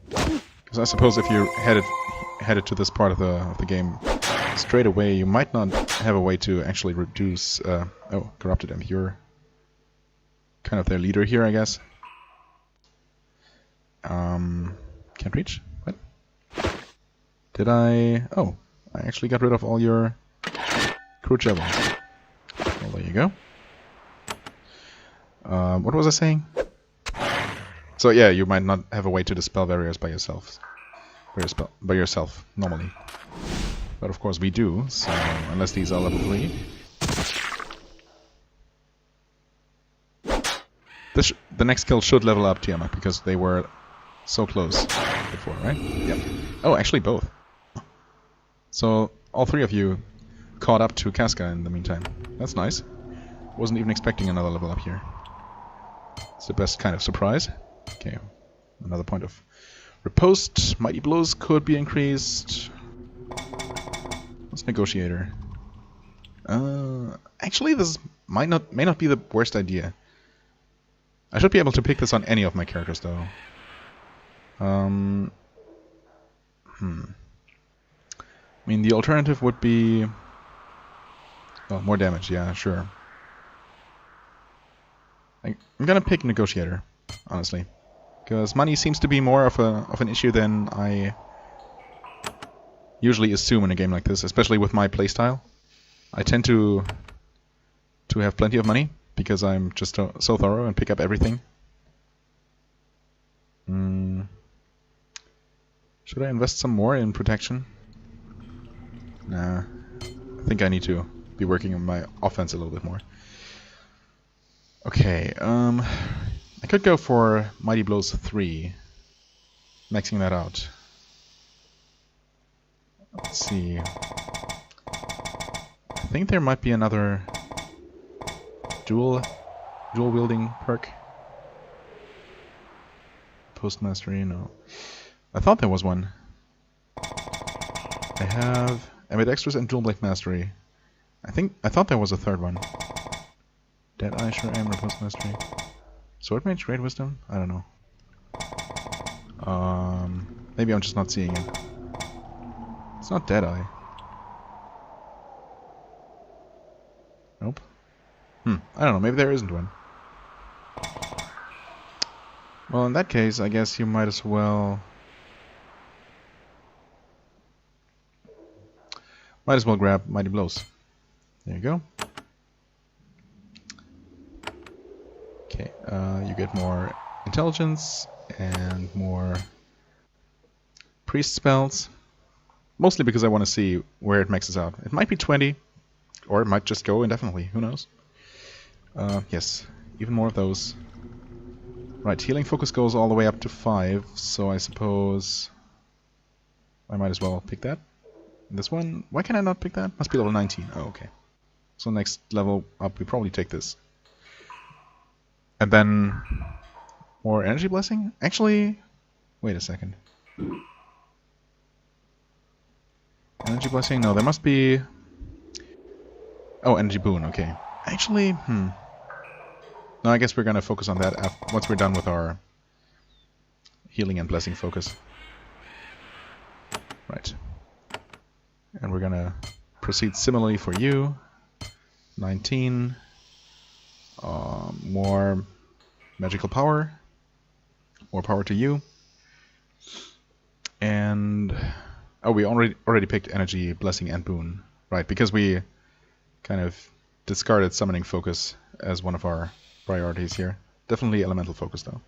Because I suppose if you're headed to this part of the game straight away, you might not have a way to actually reduce... oh, Corrupted Imp, you're kind of their leader here, I guess. Can't reach? What? Did I... Oh, I actually got rid of all your crude javelins. Well, there you go. What was I saying? So yeah, you might not have a way to dispel barriers by yourself. Normally. But of course we do, so unless these are level 3. The next kill should level up Tiamat, because they were so close before, right? Yep. Oh, actually both. So all 3 of you caught up to Casca in the meantime. That's nice. Wasn't even expecting another level up here. It's the best kind of surprise. Okay, another point of riposte. Mighty blows could be increased. What's Negotiator? Actually, this may not be the worst idea. I should be able to pick this on any of my characters, though. I mean, the alternative would be... Well, more damage, yeah, sure. I'm gonna pick Negotiator, honestly. Because money seems to be more of an issue than I usually assume in a game like this, especially with my playstyle. I tend to have plenty of money, because I'm just so thorough and pick up everything. Should I invest some more in protection? Nah. I think I need to be working on my offense a little bit more. Okay, I could go for Mighty Blows 3. Maxing that out. Let's see. I think there might be another dual wielding perk. Post mastery, no. I thought there was one. I have ambidextrous and dual blade mastery. I thought there was a third one. Deadeye, sure am, post mastery. Sword mage, great wisdom? I don't know. Maybe I'm just not seeing it. It's not Deadeye. Nope. I don't know, maybe there isn't one. Well, in that case, I guess you might as well... grab Mighty Blows. There you go. Okay, you get more intelligence and more priest spells. Mostly because I want to see where it maxes out. It might be 20, Or it might just go indefinitely, who knows? Yes, even more of those. Right, healing focus goes all the way up to 5, so I suppose I might as well pick that. And this one, why can I not pick that? Must be level 19. Oh, okay. So next level up, we probably take this. And then more energy blessing? Actually, wait a second. Energy blessing? No, there must be... Oh, energy boon, okay. Actually, no, I guess we're gonna focus on that once we're done with our healing and blessing focus. Right. And we're gonna proceed similarly for you. 19. More magical power. More power to you. And... Oh, we already picked energy, blessing, and boon. Right, because we kind of discarded summoning focus as one of our priorities here. Definitely elemental focus though.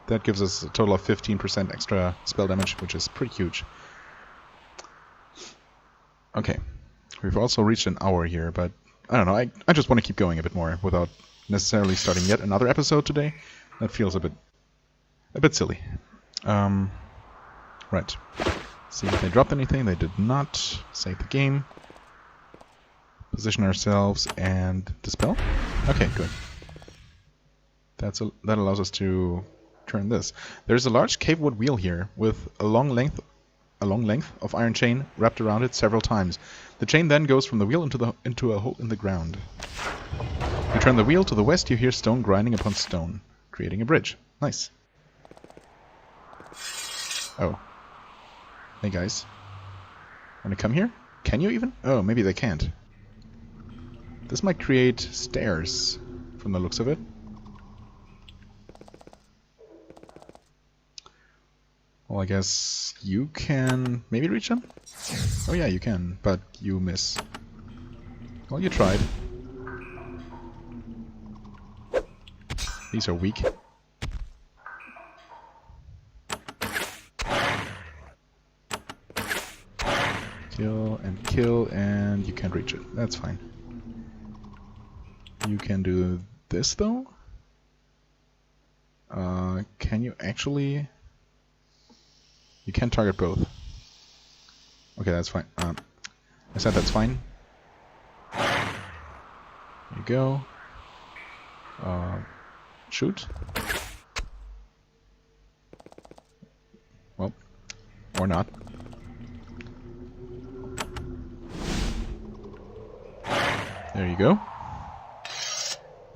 That gives us a total of 15% extra spell damage, which is pretty huge. Okay, we've also reached an hour here, but I don't know, I just want to keep going a bit more without necessarily starting yet another episode today. That feels a bit silly. Right. See if they dropped anything. They did not. Save the game. Position ourselves and dispel. Okay, good. That allows us to turn this. There's a large cavewood wheel here with a long length of iron chain wrapped around it several times. The chain then goes from the wheel into a hole in the ground. You turn the wheel to the west, you hear stone grinding upon stone, creating a bridge. Nice. Oh. Hey guys. Wanna come here? Can you even? Oh, maybe they can't. This might create stairs from the looks of it. Well, I guess you can maybe reach them? Oh yeah, you can, but you miss. Well, you tried. These are weak. Kill, and you can't reach it. That's fine. You can do this, though? Can you actually... You can target both. Okay, that's fine. I said that's fine. There you go. Shoot. Well, or not. There you go.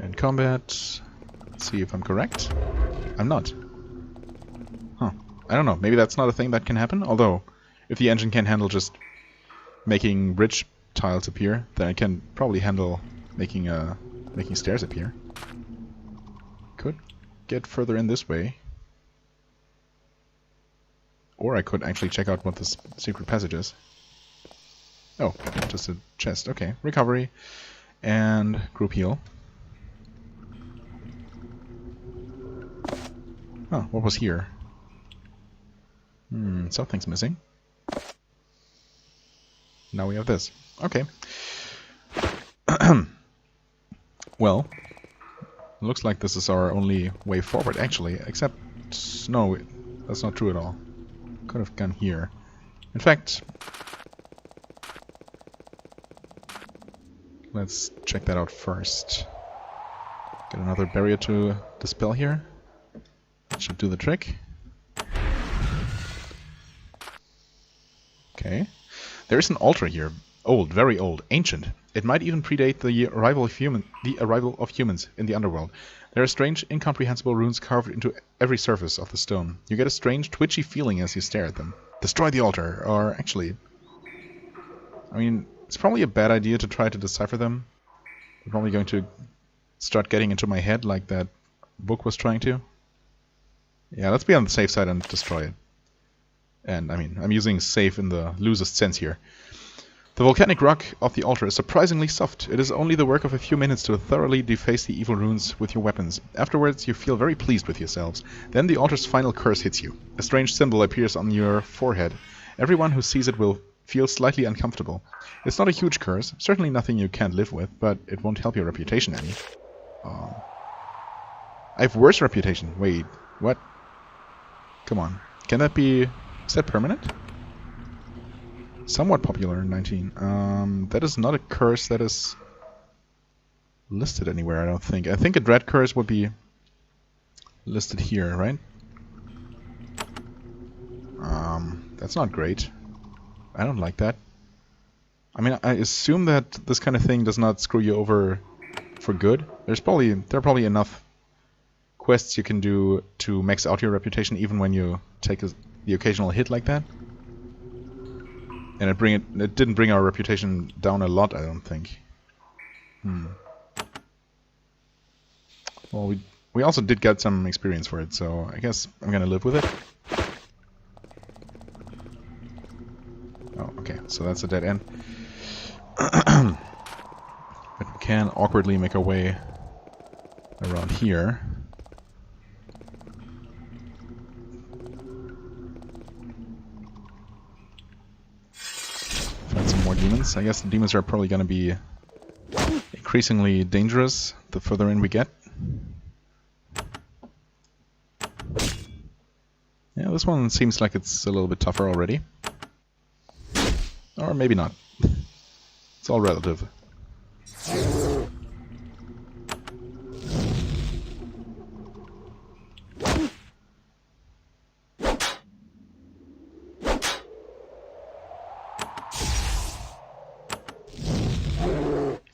And combat. Let's see if I'm correct. I'm not. Huh. I don't know. Maybe that's not a thing that can happen. Although, if the engine can handle just making bridge tiles appear, then it can probably handle making stairs appear. Could get further in this way. Or I could actually check out what this secret passage is. Oh, just a chest. Okay, recovery. And group heal. Oh, what was here? Something's missing. Now we have this. Okay. Well, looks like this is our only way forward, actually. Except, no, that's not true at all. Could have gone here. In fact, let's check that out first. Get another barrier to dispel here. That should do the trick. Okay. There is an altar here. Old, very old, ancient. It might even predate the arrival of humans in the underworld. There are strange, incomprehensible runes carved into every surface of the stone. You get a strange, twitchy feeling as you stare at them. Destroy the altar, or actually... I mean, it's probably a bad idea to try to decipher them. I'm probably going to start getting into my head like that book was trying to. Yeah, let's be on the safe side and destroy it. And, I mean, I'm using safe in the loosest sense here. The volcanic rock of the altar is surprisingly soft. It is only the work of a few minutes to thoroughly deface the evil runes with your weapons. Afterwards, you feel very pleased with yourselves. Then the altar's final curse hits you. A strange symbol appears on your forehead. Everyone who sees it will feels slightly uncomfortable. It's not a huge curse, certainly nothing you can't live with, but it won't help your reputation any. I have worse reputation. Wait, what? Come on. Can that be... Is that permanent? Somewhat popular in 19. That is not a curse that is listed anywhere, I don't think. I think a dread curse would be listed here, right? That's not great. I don't like that. I mean, I assume that this kind of thing does not screw you over for good. There are probably enough quests you can do to max out your reputation even when you take the occasional hit like that. And it didn't bring our reputation down a lot, I don't think. Well, we also did get some experience for it, so I guess I'm gonna live with it. Oh, okay, so that's a dead end. But we can awkwardly make our way around here. Find some more demons. I guess the demons are probably gonna be increasingly dangerous the further in we get. Yeah, this one seems like it's a little bit tougher already. Or maybe not. It's all relative.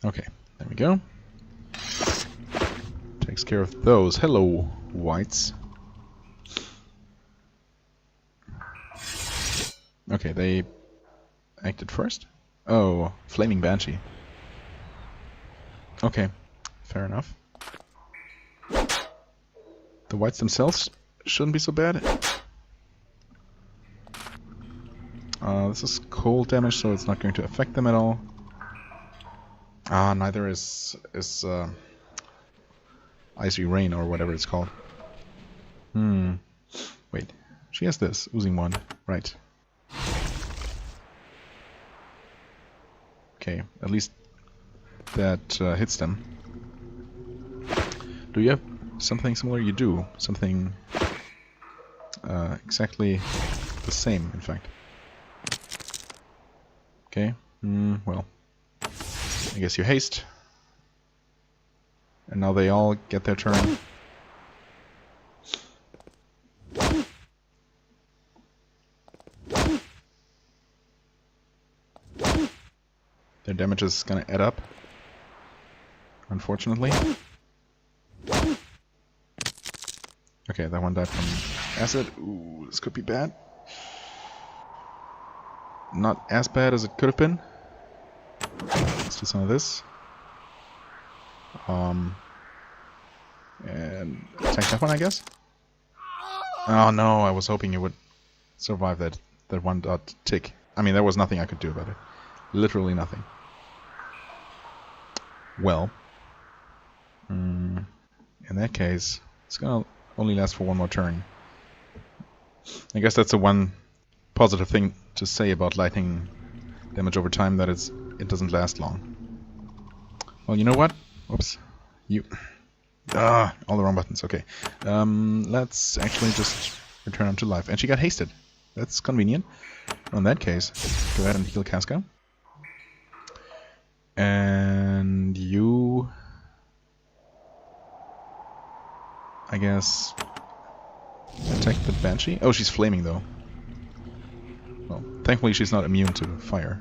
Okay, there we go. Takes care of those. Hello, whites. Okay, they acted first? Oh, Flaming Banshee. Okay, fair enough. The whites themselves shouldn't be so bad. This is cold damage, so it's not going to affect them at all. Neither is Icy Rain or whatever it's called. Wait, she has this, Oozing Wand, right. Okay, at least that hits them. Do you have something similar? You do. Something exactly the same, in fact. Okay, well. I guess you haste. And now they all get their turn. Their damage is gonna add up, unfortunately. Okay, that one died from acid. Ooh, this could be bad. Not as bad as it could have been. Let's do some of this. And attack that one, I guess? Oh no, I was hoping you would survive that one dot tick. I mean, there was nothing I could do about it. Literally nothing. Well, in that case, it's gonna only last for one more turn. I guess that's the one positive thing to say about lightning damage over time, that it doesn't last long. Well, you know what? Whoops. All the wrong buttons. Okay. Let's actually just return him to life. And she got hasted. That's convenient. In that case, go ahead and heal Casca. And you... I guess... attack the Banshee? Oh, she's flaming though. Well, thankfully she's not immune to fire.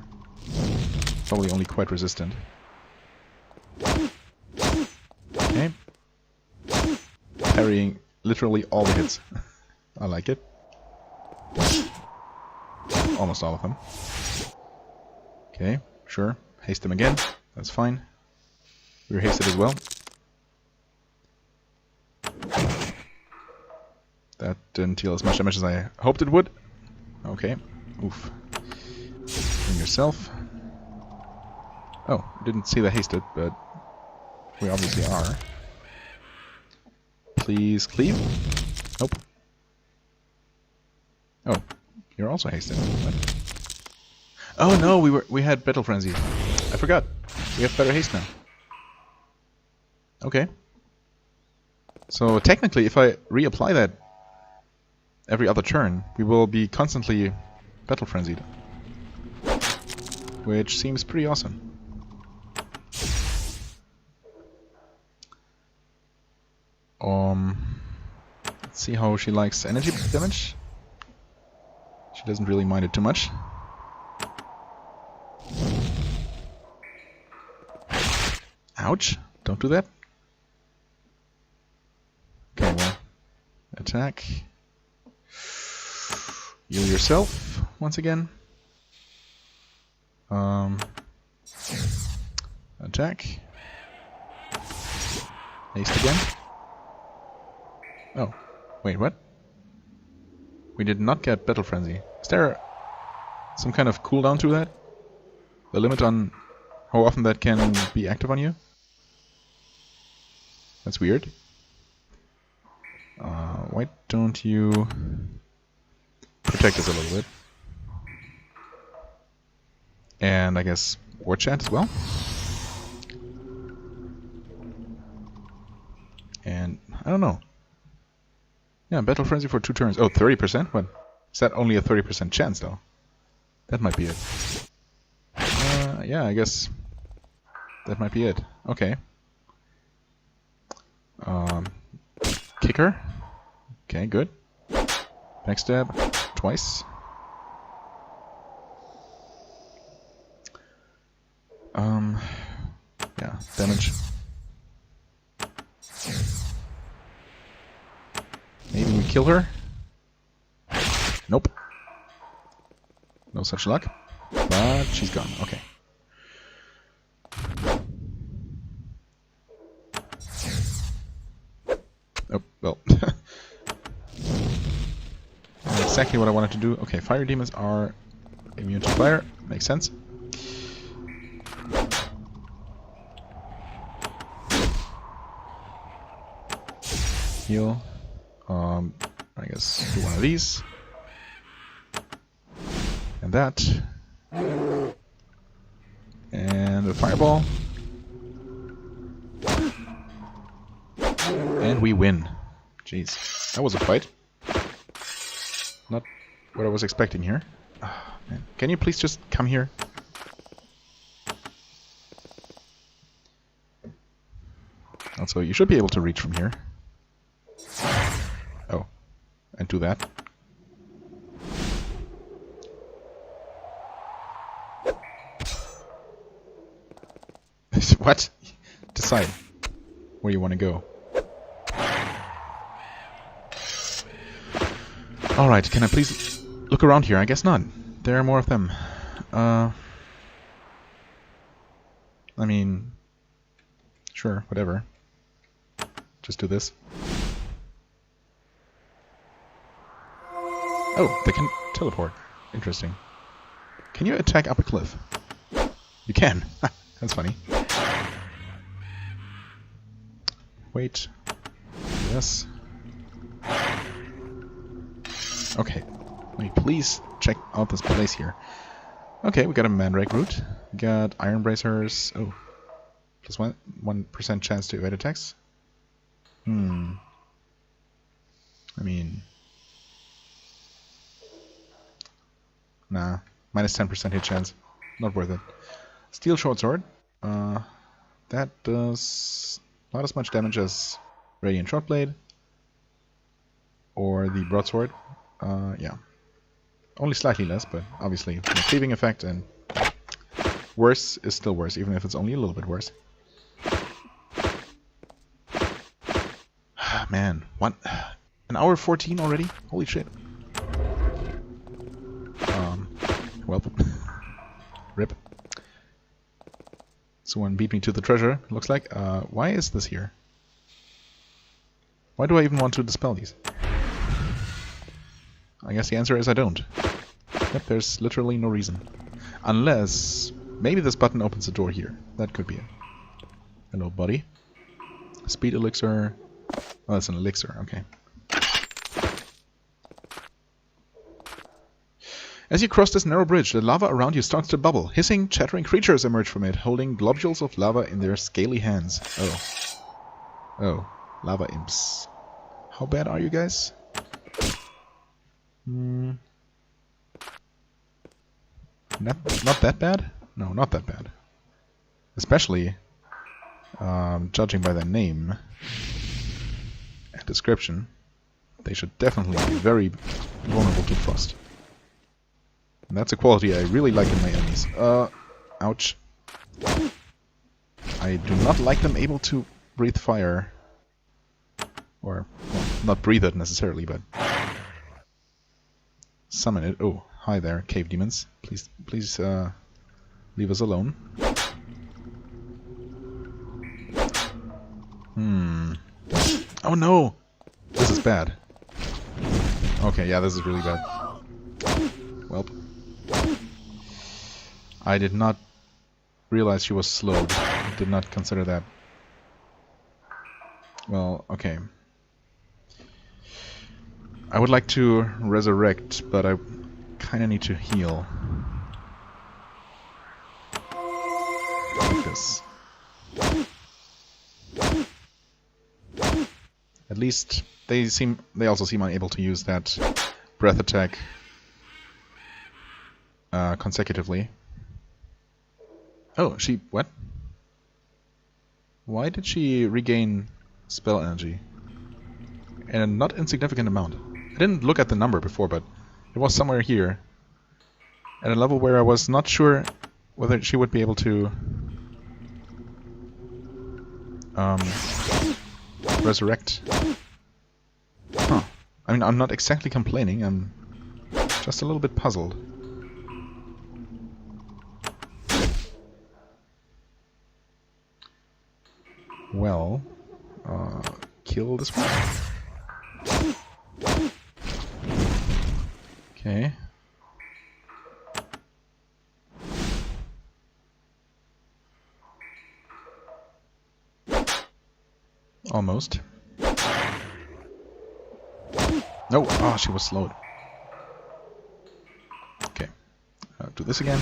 Probably only quite resistant. Okay. Parrying literally all the hits. I like it. Almost all of them. Okay, sure. Haste them again. That's fine. We were hasted as well. That didn't deal as much damage as I hoped it would. Okay. Oof. Bring yourself. Oh, didn't see the hasted, but we obviously are. Please cleave. Nope. Oh, you're also hasted. What? Oh no, we had Battle Frenzy. I forgot. We have better haste now. Okay. So technically, if I reapply that every other turn, we will be constantly Battle Frenzied. Which seems pretty awesome. Let's see how she likes energy damage. She doesn't really mind it too much. Ouch! Don't do that. Okay, well, attack. Heal yourself once again. Attack. Haste again. Oh, wait, what? We did not get Battle Frenzy. Is there some kind of cooldown to that? The limit on how often that can be active on you? That's weird. Why don't you protect us a little bit? And I guess War Chat as well. And I don't know. Yeah, Battle Frenzy for 2 turns. Oh, 30%? What? Is that only a 30% chance though? That might be it. Yeah, I guess that might be it. Okay. Kicker. Okay, good. Backstab. Twice. Yeah, damage. Maybe we kill her? Nope. No such luck. But she's gone. Okay. Oh, well. Exactly what I wanted to do. Okay, fire demons are immune to fire. Makes sense. Heal. I guess do one of these. And that. And a fireball. And we win. Jeez. That was a fight. Not what I was expecting here. Oh, man. Can you please just come here? Also, you should be able to reach from here. Oh. And do that. What? Decide where you want to go. Alright, can I please look around here? I guess not. There are more of them. I mean... Sure, whatever. Just do this. Oh, they can teleport. Interesting. Can you attack up a cliff? You can. That's funny. Wait. Yes. Okay. Let me please check out this place here. Okay, we got a Mandrake root. We got Iron Bracers. Oh. Plus 1% chance to evade attacks. I mean... Nah. Minus 10% hit chance. Not worth it. Steel Short Sword. That does not as much damage as Radiant Shortblade. Or the Broadsword. Yeah. Only slightly less, but obviously the cleaving effect and worse is still worse, even if it's only a little bit worse. Man, what? An hour 14 already? Holy shit. Well, rip. Someone beat me to the treasure, looks like. Why is this here? Why do I even want to dispel these? I guess the answer is I don't. Yep, there's literally no reason. Unless... maybe this button opens the door here. That could be it. Hello, buddy. Speed elixir... oh, that's an elixir, okay. As you cross this narrow bridge, the lava around you starts to bubble. Hissing, chattering creatures emerge from it, holding globules of lava in their scaly hands. Oh, lava imps. How bad are you guys? Not that bad? No, not that bad. Especially, judging by their name and description, they should definitely be very vulnerable to frost. And that's a quality I really like in my enemies. Ouch. I do not like them able to breathe fire. Or, well, not breathe it necessarily, but summon it. Oh, hi there, cave demons. Please, leave us alone. Oh no! This is bad. Okay, yeah, this is really bad. Welp. I did not realize she was slowed. I did not consider that. Well, okay. I would like to resurrect, but I kinda need to heal. Like this. At least they also seem unable to use that breath attack consecutively. Oh, what? Why did she regain spell energy? And a not insignificant amount. I didn't look at the number before, but it was somewhere here. At a level where I was not sure whether she would be able to resurrect. Huh. I mean, I'm not exactly complaining, I'm just a little bit puzzled. Well, kill this one. Okay. Almost. No! Ah, she was slowed. Okay. Do this again.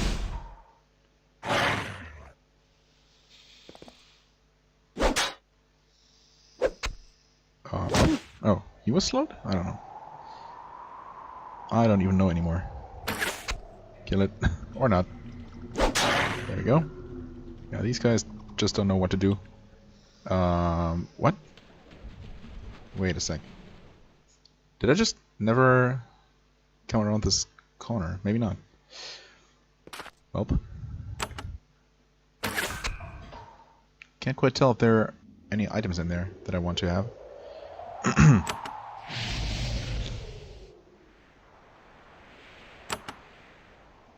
Oh, he was slowed? I don't know. I don't even know anymore. Kill it. Or not. There we go. Yeah, these guys just don't know what to do. What? Wait a sec. Did I just never come around this corner? Maybe not. Welp. Can't quite tell if there are any items in there that I want to have.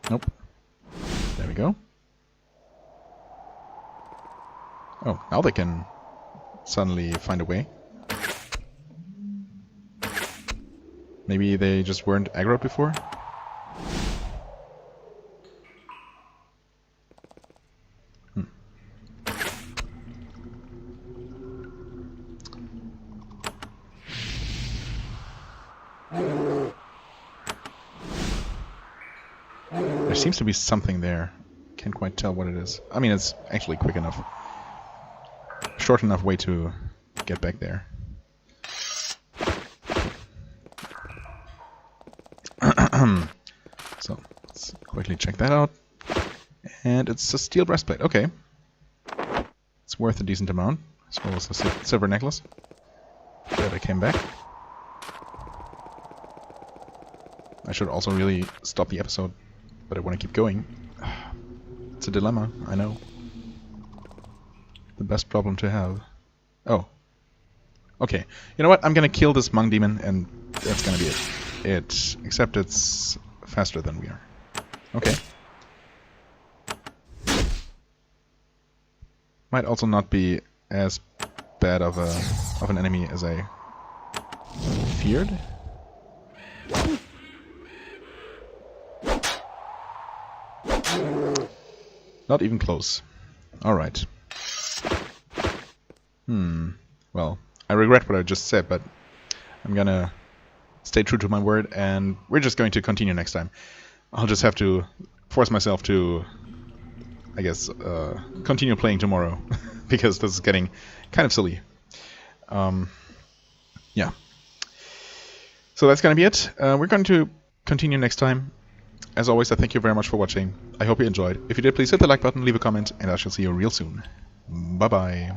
Nope. There we go. Oh, now they can suddenly find a way. Maybe they just weren't aggroed before? There seems to be something there. Can't quite tell what it is. I mean, it's actually quick enough. Short enough way to get back there. So, let's quickly check that out. And it's a steel breastplate. Okay. It's worth a decent amount. As well as a silver necklace. Glad I came back. I should also really stop the episode, but I want to keep going. It's a dilemma, I know. The best problem to have. Oh. Okay. You know what? I'm gonna kill this monk demon, and that's gonna be it. Except it's faster than we are. Okay. Might also not be as bad of an enemy as I feared. Not even close. Alright. Well, I regret what I just said, but I'm gonna stay true to my word, and we're just going to continue next time. I'll just have to force myself to, I guess, continue playing tomorrow because this is getting kind of silly. Yeah. So that's going to be it. We're going to continue next time. As always, I thank you very much for watching. I hope you enjoyed. If you did, please hit the like button, leave a comment, and I shall see you real soon. Bye-bye.